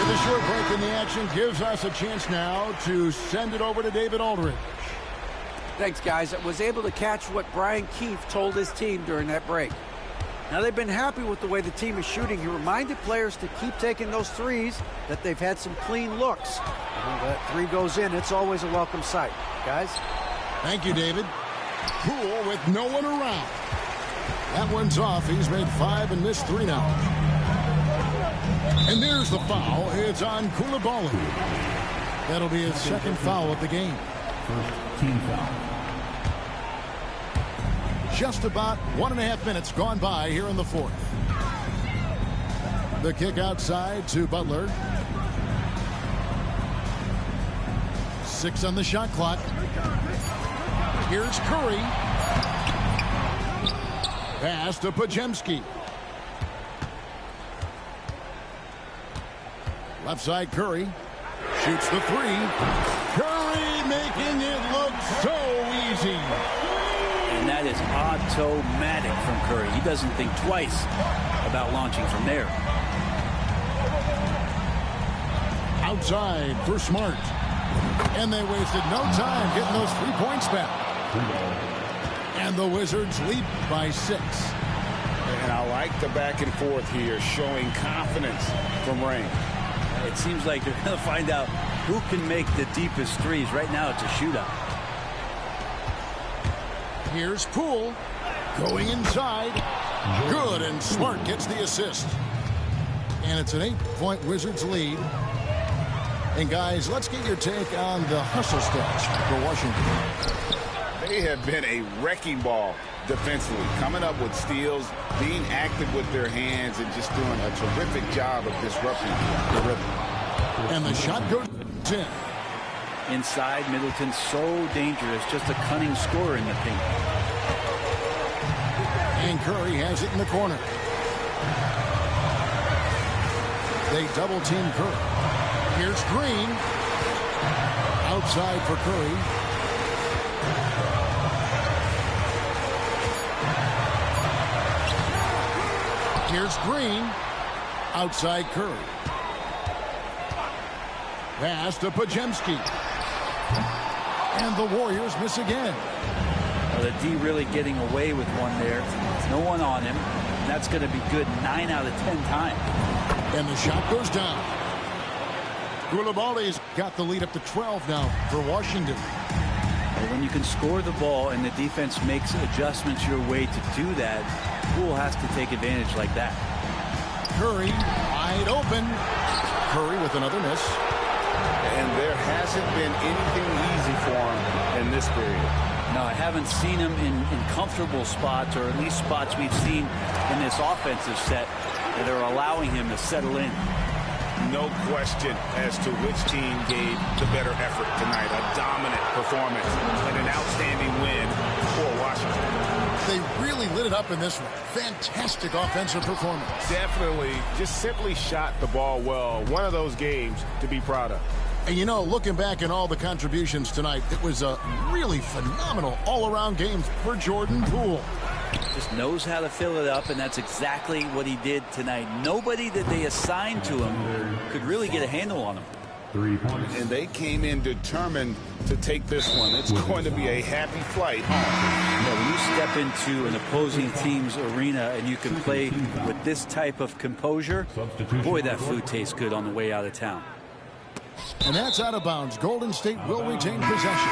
The short break in the action gives us a chance now to send it over to David Aldridge. Thanks, guys. I was able to catch what Brian Keefe told his team during that break. Now, they've been happy with the way the team is shooting. He reminded players to keep taking those threes, that they've had some clean looks. When that 3 goes in, it's always a welcome sight. Guys? Thank you, David. Poole with no one around. That one's off. He's made 5 and missed 3 now. And there's the foul. It's on Coulibaly. That'll be his 2nd foul of the game. First team foul. Just about 1.5 minutes gone by here in the 4th. The kick outside to Butler. 6 on the shot clock. Here's Curry. Pass to Podziemski. Left side Curry. Shoots the 3. Curry making it look so easy. And that is automatic from Curry. He doesn't think twice about launching from there. Outside for Smart. And they wasted no time getting those 3 points back. And the Wizards lead by 6. And I like the back and forth here, showing confidence from Rain. It seems like they're going to find out who can make the deepest threes. Right now, it's a shootout. Here's Poole going inside. Good, and Smart gets the assist. And it's an 8-point Wizards lead. And guys, let's get your take on the hustle stats for Washington. They have been a wrecking ball defensively, coming up with steals, being active with their hands, and just doing a terrific job of disrupting the rhythm. And the shot goes in. Inside, Middleton so dangerous, just a cunning scorer in the paint. And Curry has it in the corner. They double team Curry. Here's Green. Outside for Curry. Here's Green. Outside Curry. Pass to Podziemski. And the Warriors miss again. Well, the D really getting away with one there. No one on him. And that's going to be good 9 out of 10 times. And the shot goes down. Coulibaly's got the lead up to 12 now for Washington. Well, when you can score the ball and the defense makes adjustments your way to do that, Poole has to take advantage like that. Curry wide open. Curry with another miss. And there hasn't been anything easy for him in this period. No, I haven't seen him in comfortable spots, or at least spots we've seen in this offensive set that are allowing him to settle in. No question as to which team gave the better effort tonight. A dominant performance and an outstanding win for Washington. They really lit it up in this one. Fantastic offensive performance. Definitely. Just simply shot the ball well. One of those games to be proud of. And you know, looking back at all the contributions tonight, it was a really phenomenal all-around game for Jordan Poole. Just knows how to fill it up, and that's exactly what he did tonight. Nobody that they assigned to him could really get a handle on him. 3 points. And they came in determined to take this one. It's going to be a happy flight home. Yeah, when you step into an opposing team's arena and you can play with this type of composure, boy, that food tastes good on the way out of town. And that's out of bounds. Golden State will retain possession.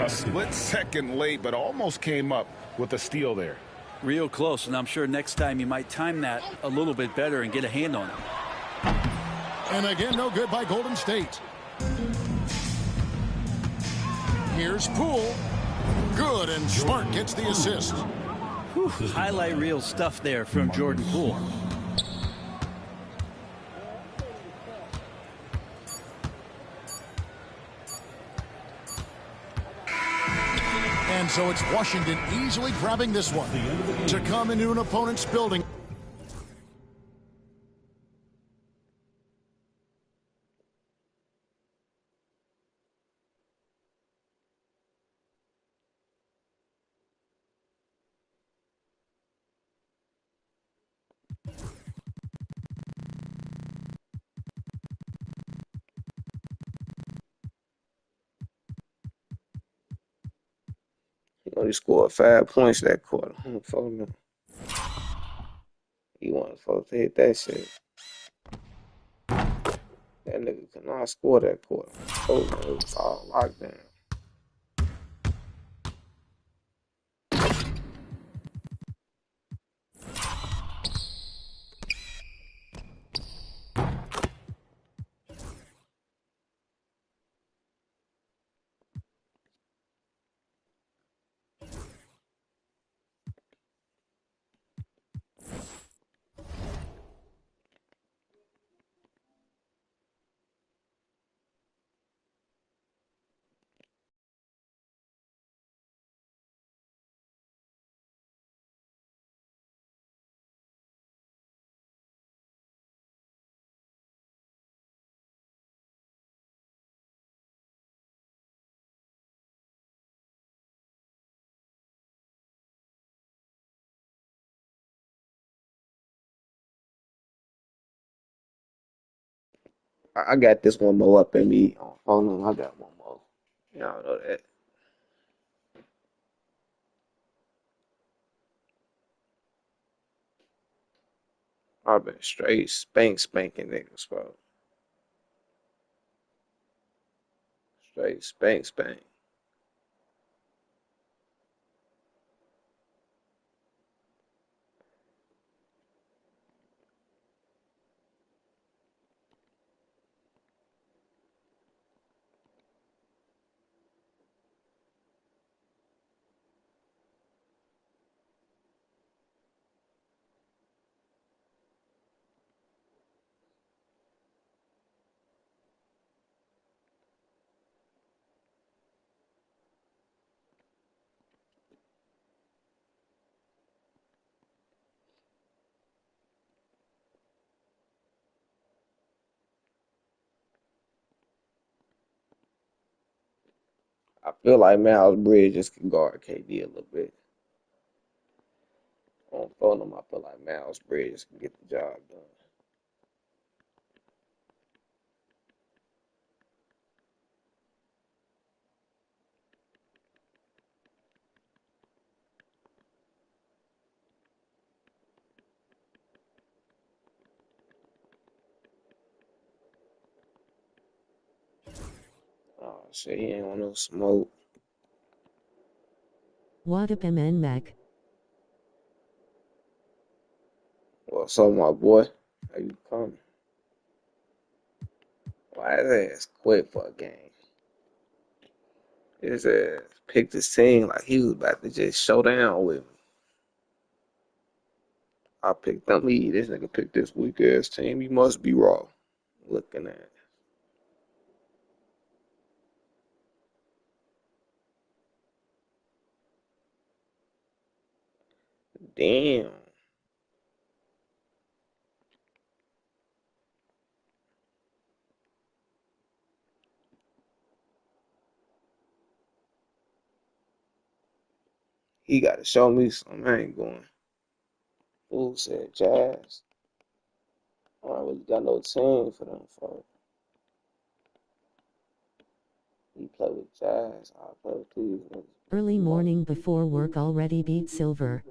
A split second late, but almost came up with a steal there. Real close, and I'm sure next time you might time that a little bit better and get a hand on it. And again, no good by Golden State. Here's Poole. Good, and Smart gets the assist. Whew, highlight reel stuff there from Jordan Poole. And so it's Washington easily grabbing this one to come into an opponent's building. He only scored 5 points that quarter. He wasn't supposed to hit that shit. That nigga could not score that quarter. Oh, man, it was all lockdown. I got this one more up in me. Hold on, I got one more. Y'all know that. I've been straight spanking niggas, bro. Straight spank. I feel like Miles Bridges can guard KD a little bit. On phone him, I feel like Miles Bridges can get the job done. shit, he ain't want no smoke. What up, MN Mac? What's up, my boy? How you coming? Why his ass quit for a game? His ass picked his team like he was about to just show down with me. I picked them. This nigga picked this weak ass team. He must be raw. Looking at it. Damn. He got to show me something. I ain't going. Fool said Jazz. I don't really got no team for them folks. He play with Jazz. I play with these niggas. Early morning before work already beat Silver.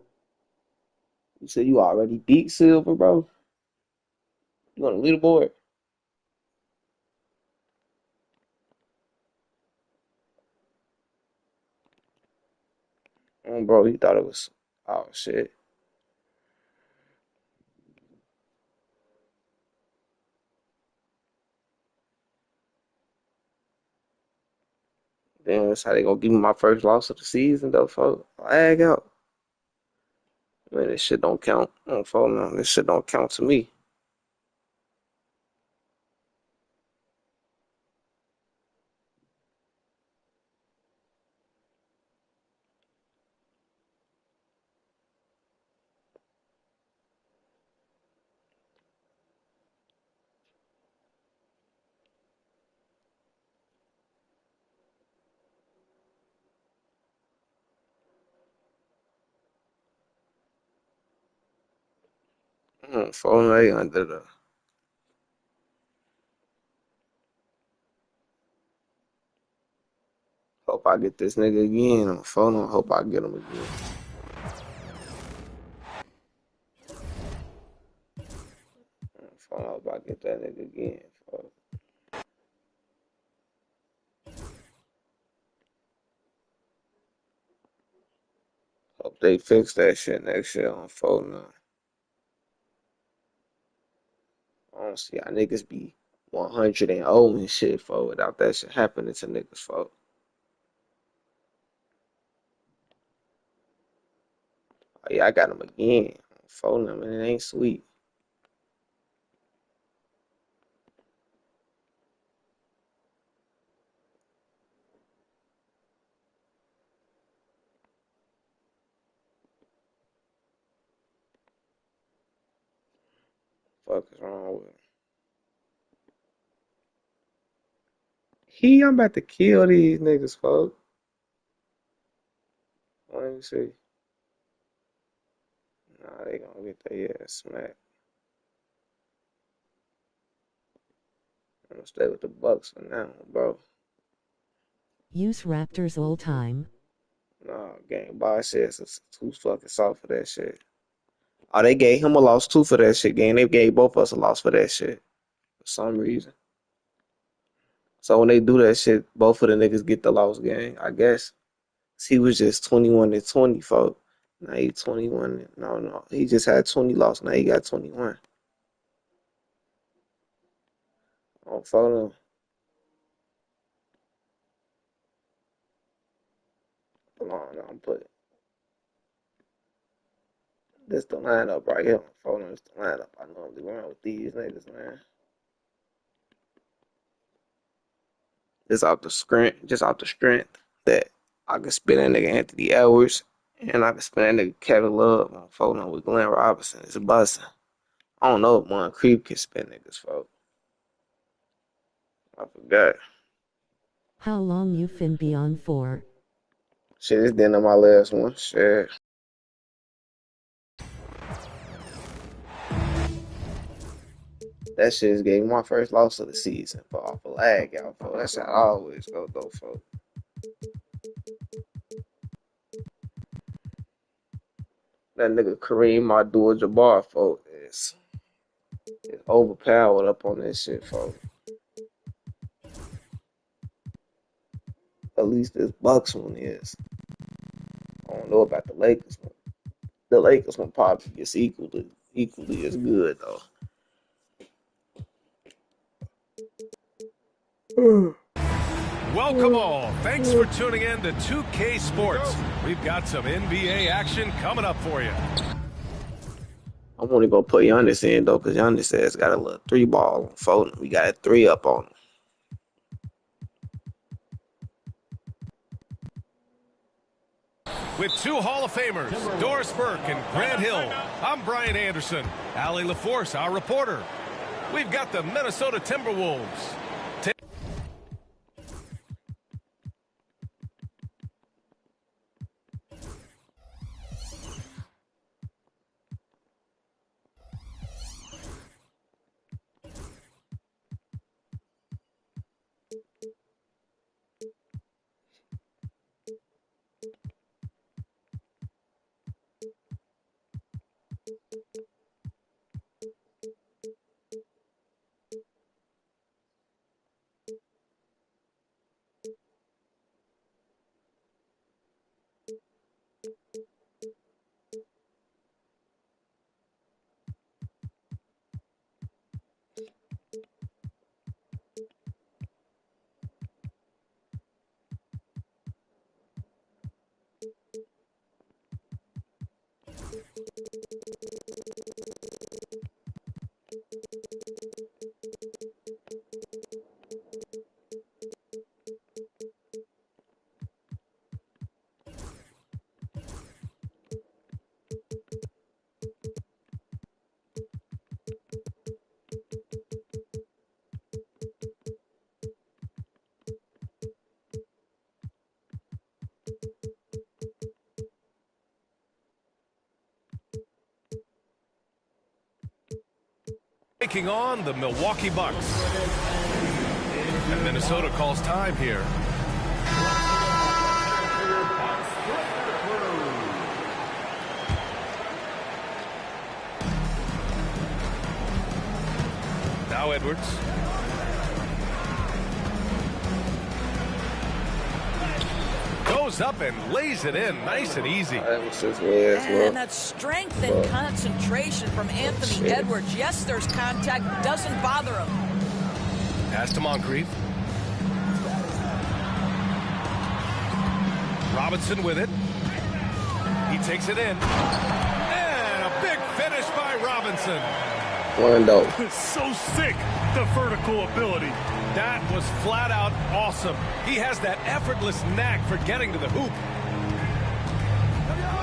You said you already beat Silver, bro? You on the leaderboard? Bro, he thought it was, oh shit. Damn, that's how they gonna give me my first loss of the season, though, folks. Lag out. Man, this shit don't count. No, this shit don't count to me. Phone A under the. Hope I get this nigga again on the phone. I hope I get him again. I hope I get that nigga again. Folks. Hope they fix that shit next year on phone now. I don't see how niggas be 100 and 0 and shit, for without that shit happening to niggas, folks. Oh, yeah, I got him again. Phone them, and it ain't sweet. Fuck is wrong with him? I'm about to kill these niggas, folks. Let me see. Nah, they gonna get their ass smacked. I'm gonna stay with the Bucks for now, bro. Use Raptors all time. Nah, game by says who's fucking soft for that shit. Oh, they gave him a loss too for that shit, game. They gave both of us a loss for that shit. For some reason. So when they do that shit, both of the niggas get the loss, gang. I guess. He was just 21 and 20, folks. Now he 21. No. He just had 20 loss. Now he got 21. Oh, follow. Hold on, I'm putting. This the lineup right here. Follow, this the lineup. I normally run with these niggas, man. Just off the strength that I could spin that nigga Anthony Edwards and I could spin that nigga Kevin Love on phone with Glenn Robinson. It's a busting. I don't know if one creep can spin niggas, folks. I forgot. How long you fin be on for? Shit, it's the end of my last one. Shit. That shit just gave me my first loss of the season for off a lag out, folks. That's how I always go, though, folks. That nigga Kareem Abdul-Jabbar, folks, is overpowered up on that shit, folks. at least this Bucks one is. I don't know about the Lakers one. The Lakers one probably gets equally as good though. Welcome all. Thanks for tuning in to 2K Sports. We've got some NBA action coming up for you. I'm only gonna put Giannis in though, because Giannis has got a little 3-ball on phone. We got a 3 up on him. With 2 Hall of Famers, Doris Burke and Grant Hill, I'm Brian Anderson. Allie LaForce, our reporter. We've got the Minnesota Timberwolves. Taking on the Milwaukee Bucks. And Minnesota calls time here. Now Edwards. Goes up and lays it in nice and easy. And that strength and concentration from Anthony Edwards. Yes, there's contact. Doesn't bother him. Pass to Moncrief. Robinson with it. He takes it in. And a big finish by Robinson. So sick, the vertical ability. That was flat out awesome. He has that effortless knack for getting to the hoop.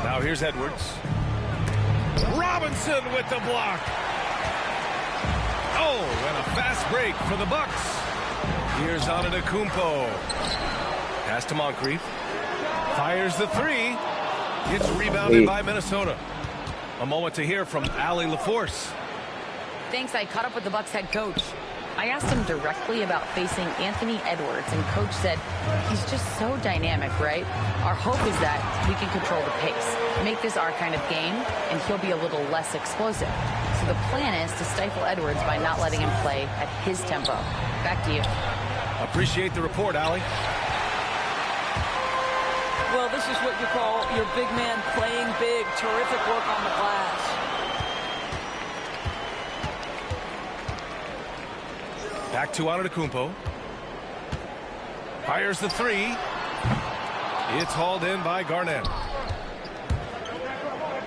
Now here's Edwards. Robinson with the block. Oh, and a fast break for the Bucks. Here's Antetokounmpo. Pass to Moncrief. Fires the 3. It's rebounded by Minnesota. A moment to hear from Allie LaForce. Thanks. I caught up with the Bucks head coach. I asked him directly about facing Anthony Edwards, and coach said he's just so dynamic, right? Our hope is that we can control the pace, make this our kind of game, and he'll be a little less explosive. So the plan is to stifle Edwards by not letting him play at his tempo. Back to you. Appreciate the report, Allie. Well, this is what you call your big man playing big. Terrific work on the glass. Back to Antetokounmpo. Fires the 3. It's hauled in by Garnett.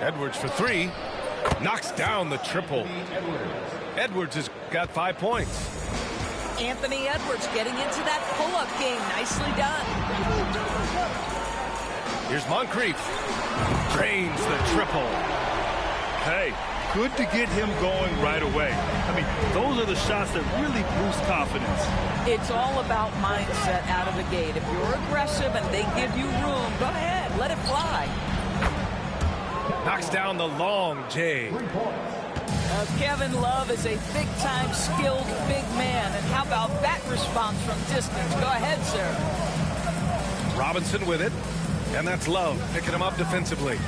Edwards for 3. Knocks down the triple. Edwards has got 5 points. Anthony Edwards getting into that pull-up game. Nicely done. Here's Moncrief. Drains the triple. Hey, good to get him going right away. I mean, those are the shots that really boost confidence. It's all about mindset out of the gate. If you're aggressive and they give you room, go ahead, let it fly. Knocks down the long J. Kevin Love is a big-time skilled big man. And how about that response from distance? Go ahead, sir. Robinson with it. And that's Love picking him up defensively.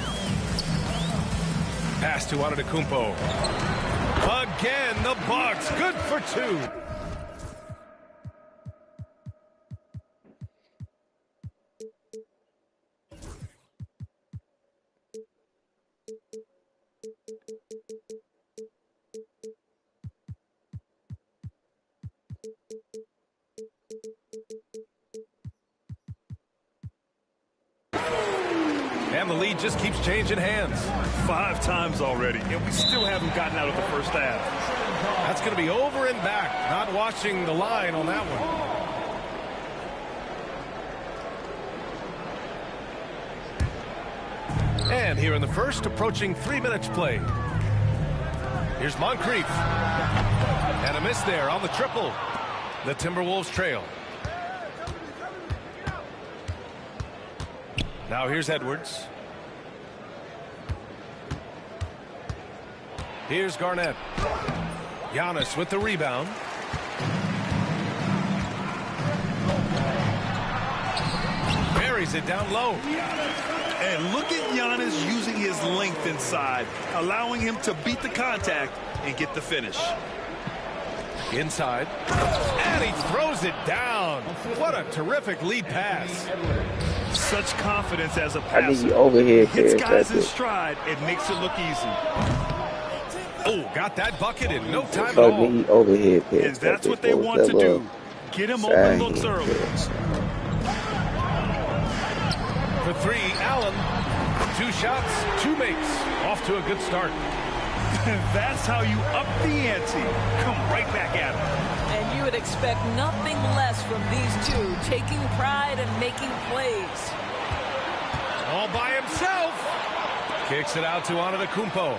Pass to Antetokounmpo. Again, the Bucks. Good for 2. And the lead just keeps changing hands. 5 times already, and we still haven't gotten out of the first half. That's going to be over and back. Not watching the line on that one. And here in the first, approaching 3 minutes played. Here's Moncrief. And a miss there on the triple. The Timberwolves trail. Now here's Edwards. Here's Garnett. Giannis with the rebound. Buries it down low. And look at Giannis using his length inside, allowing him to beat the contact and get the finish. Inside. And he throws it down. What a terrific lead pass. Such confidence as a passer. Hits guys in stride. It makes it look easy. Oh, got that bucket in no time at all. And that's what they want to do. Get him open looks early. For 3, Allen. 2 shots, 2 makes. Off to a good start. That's how you up the ante. Come right back at him. And you would expect nothing less from these two, taking pride and making plays. All by himself. Kicks it out to Antetokounmpo.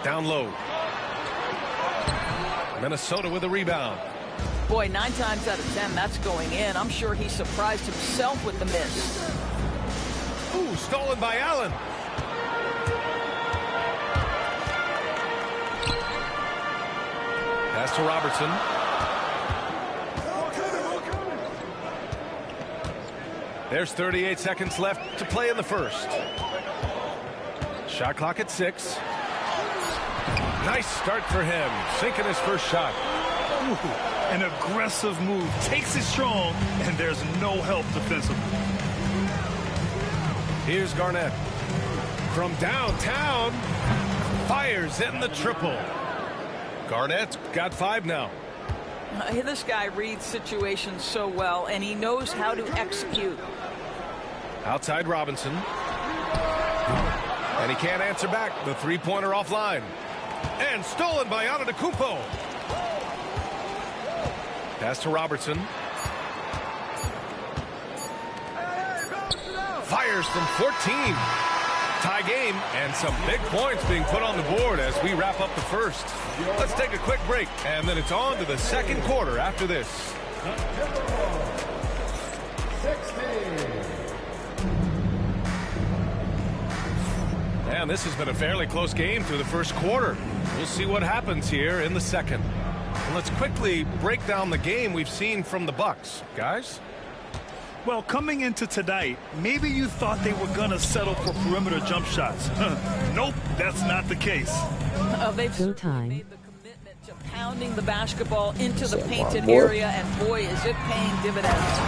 Down low. Minnesota with a rebound. Boy, 9 times out of 10, that's going in. I'm sure he surprised himself with the miss. Ooh, stolen by Allen. Pass to Robertson. There's 38 seconds left to play in the first. Shot clock at 6. Nice start for him, sinking his first shot. Ooh, an aggressive move, takes it strong, and there's no help defensively. Here's Garnett. From downtown, fires in the triple. Garnett's got 5 now. This guy reads situations so well, and he knows how to execute. Outside Robinson. And he can't answer back. The 3-pointer offline. And stolen by Antetokounmpo. Pass to Robertson. Fires from 14. Tie game and some big points being put on the board as we wrap up the first. Let's take a quick break, and then it's on to the second quarter after this. And this has been a fairly close game through the first quarter. We'll see what happens here in the second. And let's quickly break down the game we've seen from the Bucks. Guys? Well, coming into tonight, maybe you thought they were going to settle for perimeter jump shots. Nope, that's not the case. They've made the commitment to pounding the basketball into the painted area, and boy, is it paying dividends.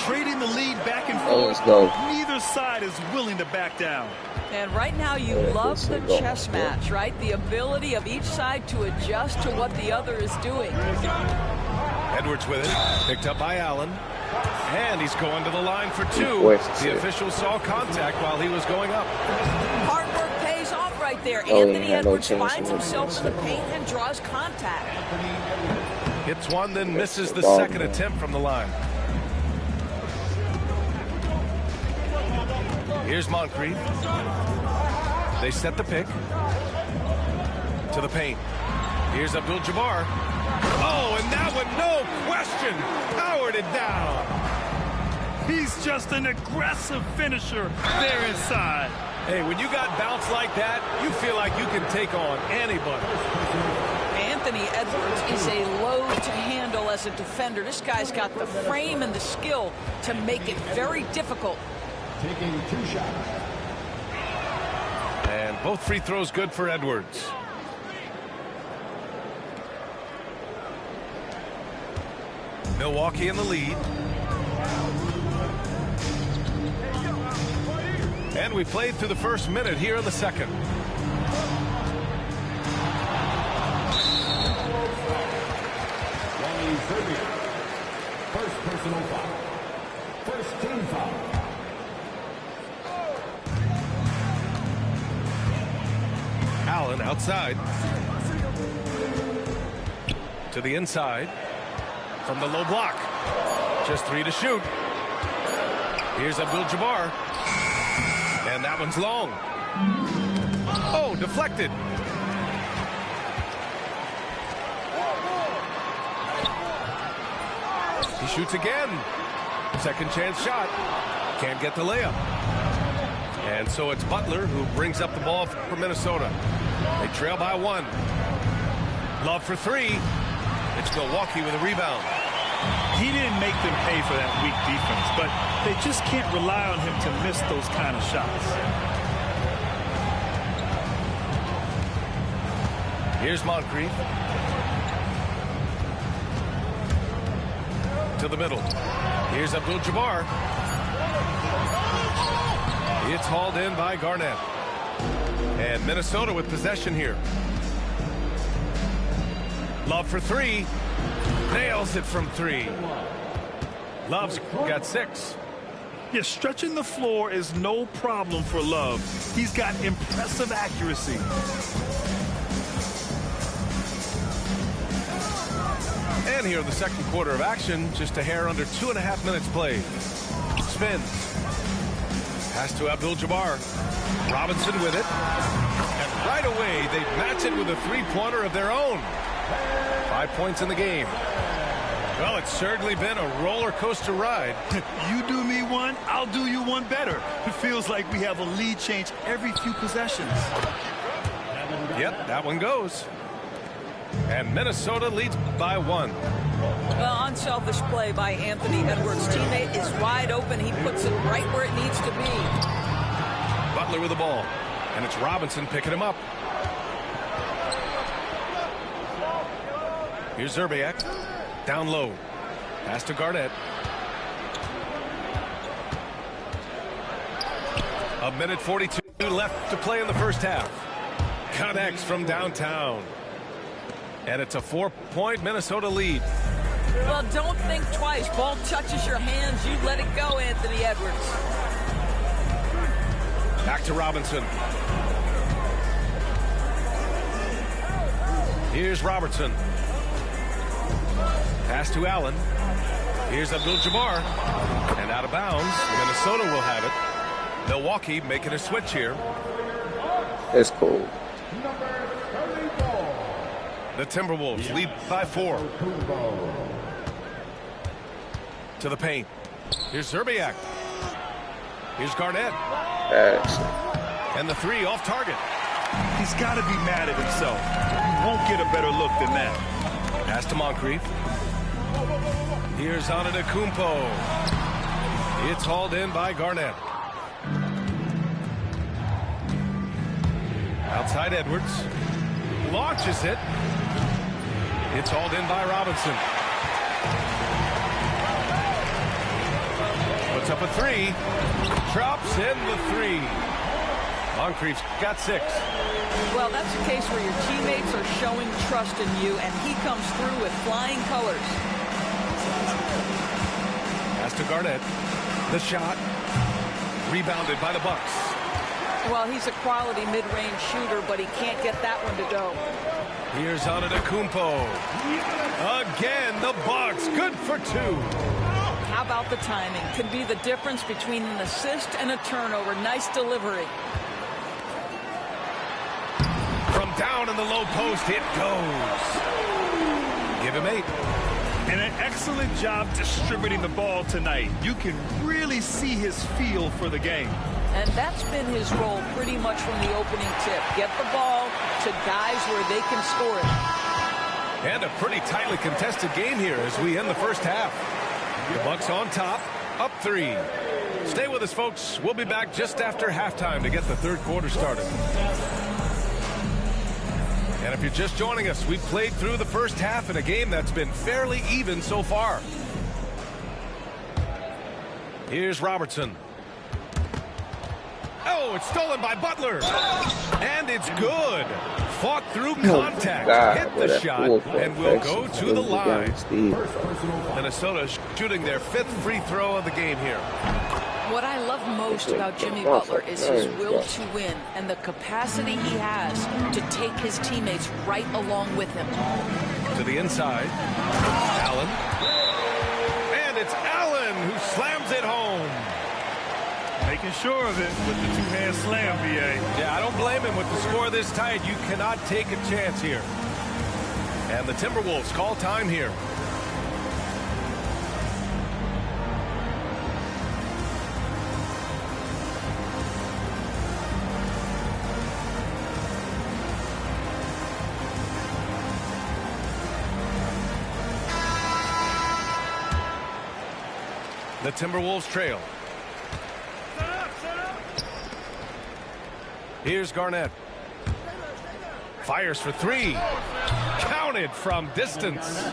Trading the lead back and forth, neither side is willing to back down. And right now you love the chess match, right? The ability of each side to adjust to what the other is doing. Edwards with it, picked up by Allen. And he's going to the line for 2. The official saw contact while he was going up. Hard work pays off right there. Anthony Edwards finds himself in the paint and draws contact. Hits one, then misses the second attempt from the line. Here's Moncrief. They set the pick. To the paint. Here's Abdul-Jabbar. Oh, and that one, no question, powered it down. He's just an aggressive finisher there inside. Hey, when you got bounce like that, you feel like you can take on anybody. Anthony Edwards is a load to handle as a defender. This guy's got the frame and the skill to make it very difficult. Taking 2 shots. And both free throws good for Edwards. Milwaukee in the lead. And we played through the first minute here in the second. First personal foul. First team foul. Allen outside. To the inside. From the low block. Just 3 to shoot. Here's Abdul-Jabbar. And that one's long. Oh, deflected. He shoots again. Second chance shot. Can't get the layup. And so it's Butler who brings up the ball for Minnesota. They trail by 1. Love for 3. It's Milwaukee with a rebound. He didn't make them pay for that weak defense, but they just can't rely on him to miss those kind of shots. Here's Moncrief. To the middle. Here's Abdul-Jabbar. It's hauled in by Garnett. And Minnesota with possession here. Love for 3. Nails it from 3. Love's got 6. Yeah, stretching the floor is no problem for Love. He's got impressive accuracy. And here in the second quarter of action, just a hair under 2.5 minutes played. Spins. Pass to Abdul-Jabbar. Robinson with it. And right away, they match it with a three-pointer of their own. 5 points in the game. Well, it's certainly been a roller coaster ride. You do me one, I'll do you one better. It feels like we have a lead change every few possessions. Yep, that one goes. And Minnesota leads by 1. Well, unselfish play by Anthony Edwards. Teammate is wide open. He puts it right where it needs to be. Butler with the ball. And it's Robinson picking him up. Here's Zerbiak. Down low. Pass to Garnett. A minute 42 left to play in the first half. Connects from downtown. And it's a 4-point Minnesota lead. Well, don't think twice. Ball touches your hands. You let it go, Anthony Edwards. Back to Robinson. Here's Robertson. Pass to Allen. Here's Abdul-Jabbar. And out of bounds. Minnesota will have it. Milwaukee making a switch here. It's cool. The Timberwolves lead by 4. To the paint. Here's Zerbiak. Here's Garnett. And the 3 off target. He's got to be mad at himself. He won't get a better look than that. Pass to Moncrief. Here's Antetokounmpo. It's hauled in by Garnett. Outside Edwards. Launches it. It's hauled in by Robinson. Puts up a 3. Drops in the 3. Moncrief's got 6. Well, that's a case where your teammates are showing trust in you, and he comes through with flying colors. Pass to Garnett. The shot. Rebounded by the Bucks. Well, he's a quality mid-range shooter, but he can't get that one to go. Here's Antetokounmpo. Again, the Bucks. Good for 2. How about the timing? Could be the difference between an assist and a turnover. Nice delivery. From down in the low post, it goes. Give him 8. And an excellent job distributing the ball tonight. You can really see his feel for the game. And that's been his role pretty much from the opening tip. Get the ball to guys where they can score it. And a pretty tightly contested game here as we end the first half. The Bucks on top, up 3. Stay with us, folks. We'll be back just after halftime to get the third quarter started. And if you're just joining us, we've played through the first half in a game that's been fairly even so far. Here's Robertson. Oh, it's stolen by Butler. And it's good. Fought through contact. Hit the shot and will go to the line. Minnesota shooting their 5th free throw of the game here. What I love most about Jimmy Butler is his will to win and the capacity he has to take his teammates right along with him. To the inside, Allen. And it's Allen who slams it home. Making sure of it with the two-hand slam, B.A. Yeah, I don't blame him. With the score this tight, you cannot take a chance here. And the Timberwolves call time here. The Timberwolves trail. Here's Garnett. Fires for three. Counted from distance.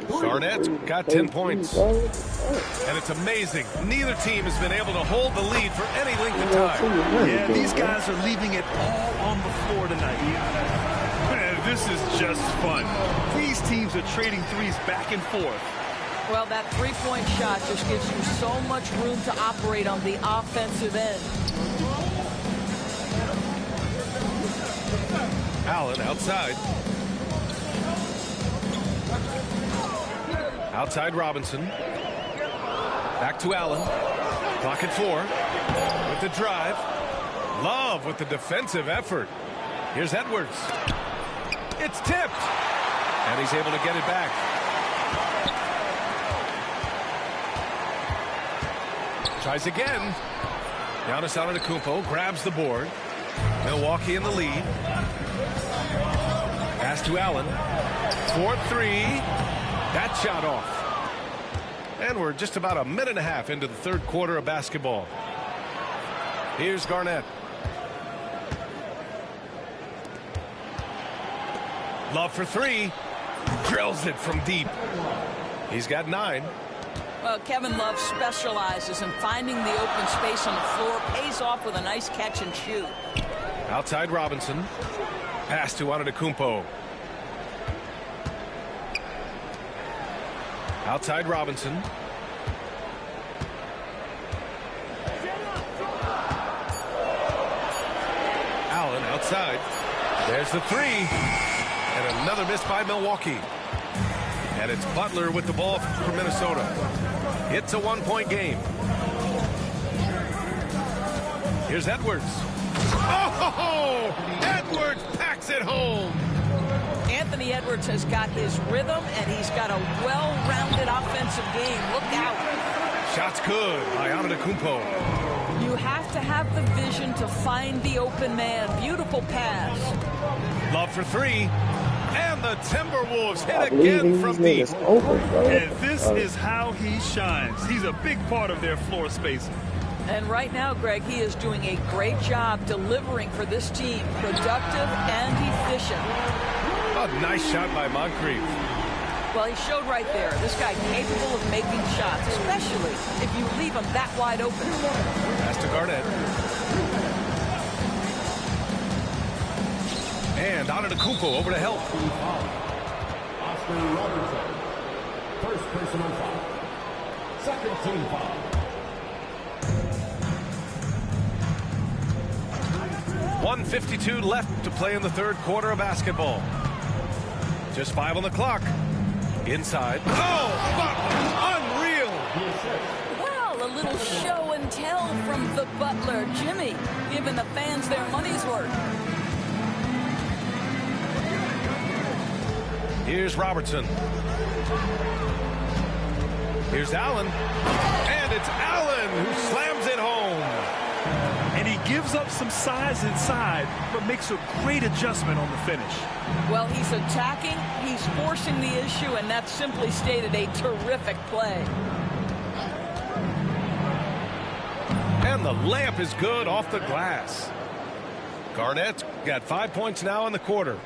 Garnett's got 10 points. And it's amazing. Neither team has been able to hold the lead for any length of time. Yeah, these guys are leaving it all on the floor tonight. Man, this is just fun. These teams are trading threes back and forth. Well, that three-point shot just gives you so much room to operate on the offensive end. Allen outside. Outside Robinson. Back to Allen. Clock at 4. With the drive. Love with the defensive effort. Here's Edwards. It's tipped. And he's able to get it back. Tries again. Giannis Antetokounmpo grabs the board. Milwaukee in the lead. Pass to Allen. 4-3. That shot off. And we're just about a minute and a half into the third quarter of basketball. Here's Garnett. Love for three. Drills it from deep. He's got 9. Well, Kevin Love specializes in finding the open space on the floor. Pays off with a nice catch and shoot. Outside Robinson. Pass to Antetokounmpo. Outside Robinson. Allen outside. There's the three. And another miss by Milwaukee. And it's Butler with the ball for Minnesota. It's a 1-point game. Here's Edwards. Oh! Edwards packs it home. Anthony Edwards has got his rhythm, and he's got a well-rounded offensive game. Look out. Shot's good by Antetokounmpo. You have to have the vision to find the open man. Beautiful pass. Love for three. And the Timberwolves hit again from deep. And this is how he shines. He's a big part of their floor spacing. And right now, Greg, he is doing a great job delivering for this team. Productive and efficient. A nice shot by Moncrief. Well, he showed right there. This guy capable of making shots, especially if you leave him that wide open. Pass to Garnett. And Antetokounmpo over to help. Oscar Robertson. First personal foul. Second team foul. .152 left to play in the third quarter of basketball. Just 5 on the clock. Inside. Oh, Butler! Unreal! Well, a little show and tell from the Butler. Jimmy giving the fans their money's worth. Here's Robertson. Here's Allen. And it's Allen who slams it home. And he gives up some size inside, but makes a great adjustment on the finish. Well, he's attacking, he's forcing the issue, and that's simply stated a terrific play. And the layup is good off the glass. Garnett's got 5 points now in the quarter.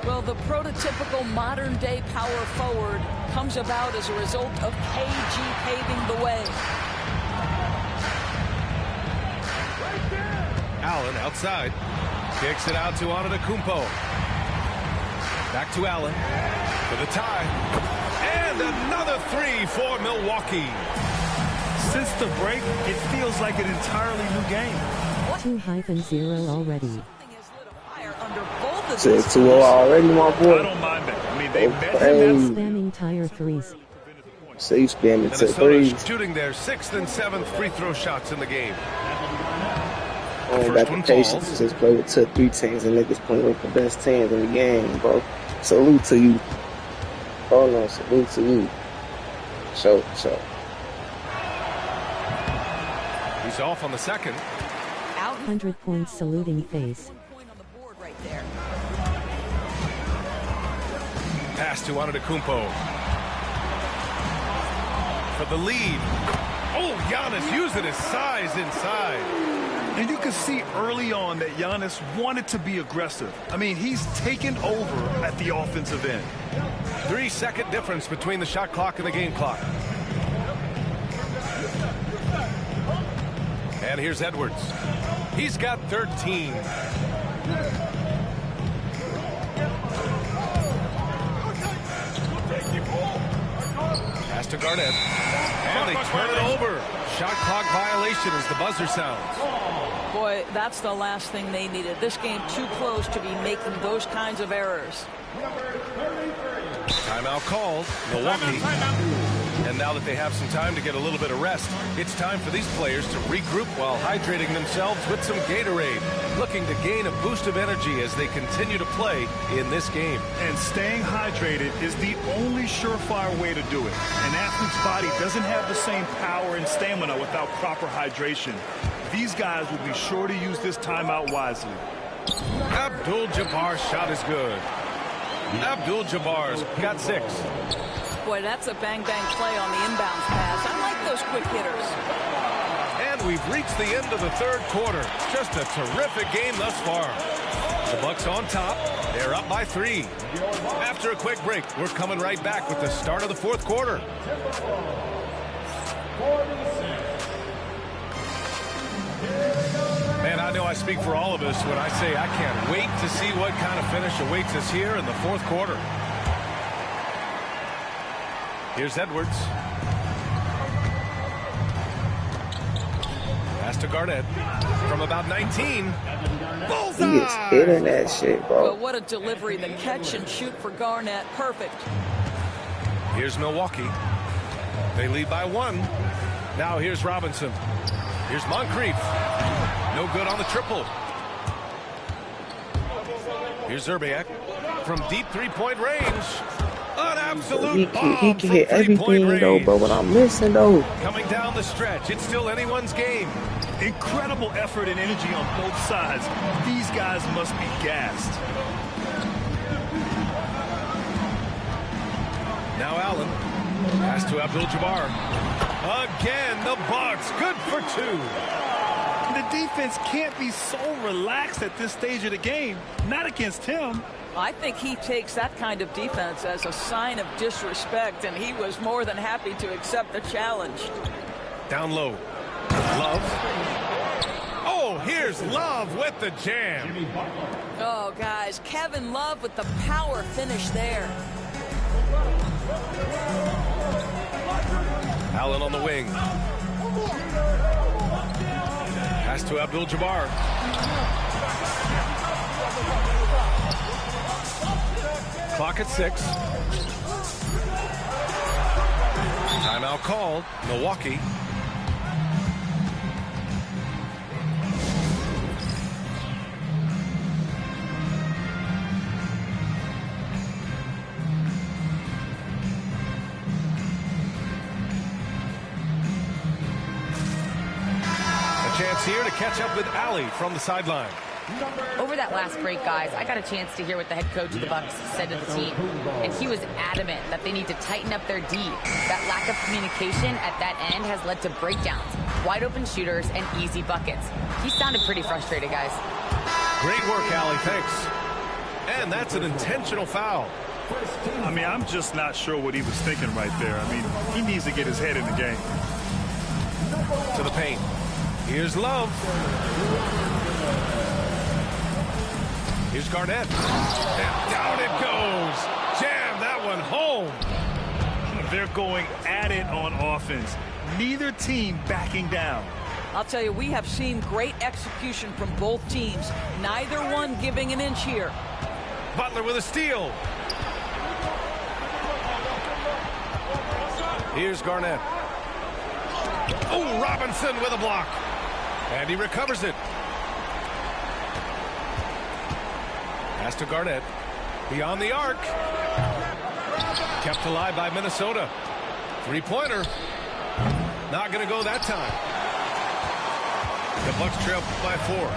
Well, the prototypical modern-day power forward comes about as a result of KG paving the way. Allen outside. Kicks it out to Antetokounmpo. Back to Allen for the tie. And another three for Milwaukee. since the break, it feels like an entirely new game. 2-0 already. Said 2-0 already, my boy. I don't mind that. I mean, they met him. Spamming tire threes. So you spamming to Minnesota threes. shooting their 6th and 7th free throw shots in the game. I ain't got the patience to just play with 2-3 teams and niggas playing with the best teams in the game, bro. Salute to you. Oh no, salute to you. So. He's off on the second. 100 points saluting face. Pass to Antetokounmpo. For the lead. Oh, Giannis using his size inside. And you can see early on that Giannis wanted to be aggressive. I mean, he's taken over at the offensive end. 3-second difference between the shot clock and the game clock. And here's Edwards. He's got 13. Pass to Garnett. And they turn it over. Shot clock violation as the buzzer sounds. Boy, that's the last thing they needed. This game too close to be making those kinds of errors. Timeout called. Milwaukee. And now that they have some time to get a little bit of rest, it's time for these players to regroup while hydrating themselves with some Gatorade, looking to gain a boost of energy as they continue to play in this game. And staying hydrated is the only surefire way to do it. An athlete's body doesn't have the same power and stamina without proper hydration. These guys will be sure to use this timeout wisely. Abdul-Jabbar's shot is good. Abdul-Jabbar's got 6. Boy, that's a bang-bang play on the inbounds pass. I like those quick hitters. And we've reached the end of the third quarter. Just a terrific game thus far. The Bucks on top. They're up by 3. After a quick break, we're coming right back with the start of the fourth quarter. Man, I know I speak for all of us when I say I can't wait to see what kind of finish awaits us here in the fourth quarter. Here's Edwards. Pass to Garnett from about 19. Bullseye! He is hitting that shit, bro. Well, what a delivery. The catch and shoot for Garnett. Perfect. Here's Milwaukee. They lead by 1. Now here's Robinson. Here's Moncrief. No good on the triple. Here's Zerbiak from deep three-point range. An absolute bomb he can hit everything though, but what I'm missing though. Coming down the stretch, it's still anyone's game. Incredible effort and energy on both sides. These guys must be gassed. Now Allen. Pass to Abdul-Jabbar. Again, the Bucks. Good for 2. The defense can't be so relaxed at this stage of the game. Not against him. I think he takes that kind of defense as a sign of disrespect, and he was more than happy to accept the challenge. Down low. Love. Oh, here's Love with the jam. Oh, guys, Kevin Love with the power finish there. Allen on the wing. Pass to Abdul-Jabbar. Clock at 6. Timeout called. Milwaukee. Chance here to catch up with Allie from the sideline. Over that last break, guys, I got a chance to hear what the head coach of the Bucks said to the team, and he was adamant that they need to tighten up their D. That lack of communication at that end has led to breakdowns, wide open shooters, and easy buckets. He sounded pretty frustrated, guys. Great work, Allie. Thanks. And that's an intentional foul. I mean, I'm just not sure what he was thinking right there. I mean, he needs to get his head in the game. To the paint. Here's Love. Here's Garnett. And down it goes. Jam that one home. They're going at it on offense. neither team backing down. I'll tell you, we have seen great execution from both teams. Neither one giving an inch here. Butler with a steal. Here's Garnett. Oh, Robinson with a block. And he recovers it. Pass to Garnett. Beyond the arc. Kept alive by Minnesota. Three-pointer. Not going to go that time. The Bucks trail by 4.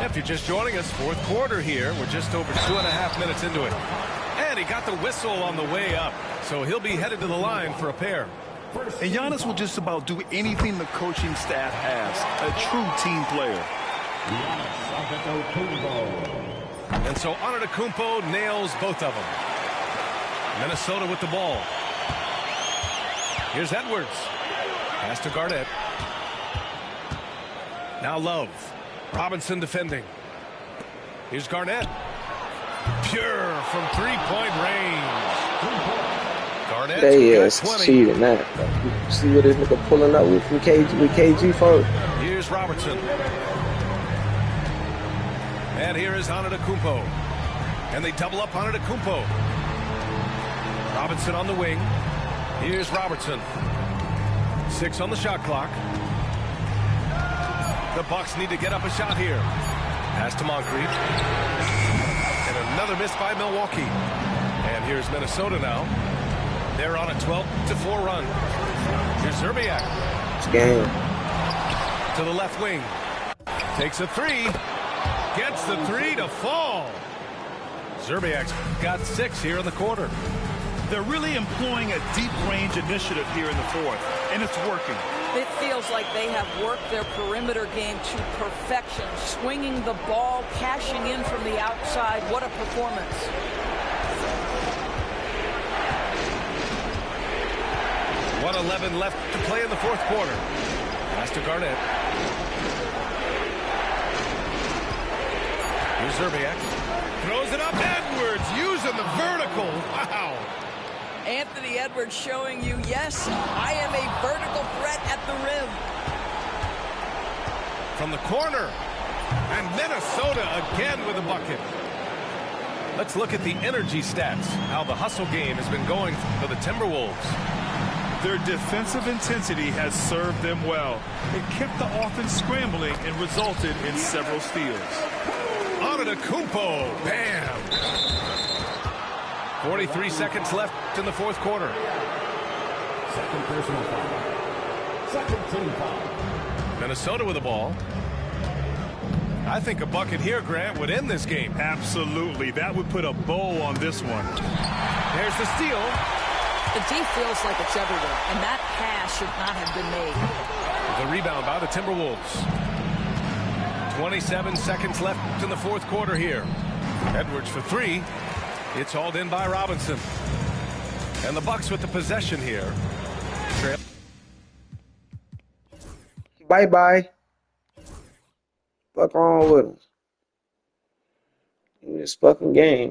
If you're just joining us, fourth quarter here. We're just over 2.5 minutes into it. And he got the whistle on the way up. So he'll be headed to the line for a pair. And Giannis will just about do anything the coaching staff has. A true team player. And so Antetokounmpo nails both of them. Minnesota with the ball. Here's Edwards. Pass to Garnett. Now Love. Robinson defending. Here's Garnett. Pure from three-point range. Garnett. They is cheating that. See what this nigga pulling up with KG first. Here's Robertson. And here is Antetokounmpo. And they double up Antetokounmpo. Robinson on the wing. Here's Robertson. 6 on the shot clock. The Bucks need to get up a shot here. Pass to Moncrief. And another miss by Milwaukee. And here's Minnesota now. They're on a 12-4 run. Here's Zerbiak. Game. To the left wing. Takes a three. Gets the three to fall. Zerbiak's got 6 here in the quarter. They're really employing a deep range initiative here in the fourth, and it's working. It feels like they have worked their perimeter game to perfection, swinging the ball, cashing in from the outside. What a performance. .11 left to play in the fourth quarter. Pass to Garnett. Here's Zerbiak. Throws it up. Edwards using the vertical. Wow. Anthony Edwards showing you, yes, I am a vertical threat at the rim. From the corner. And Minnesota again with a bucket. Let's look at the energy stats. How the hustle game has been going for the Timberwolves. Their defensive intensity has served them well. It kept the offense scrambling and resulted in several steals. Antetokounmpo, bam! 43 seconds left in the fourth quarter. Second personal foul. Second team foul. Minnesota with the ball. I think a bucket here, Grant, would end this game. Absolutely. That would put a bow on this one. There's the steal. The D feels like it's everywhere, and that pass should not have been made. The rebound by the Timberwolves. 27 seconds left in the fourth quarter here. Edwards for 3. It's hauled in by Robinson. And the Bucks with the possession here. Bye-bye. Fuck wrong with them? In this fucking game.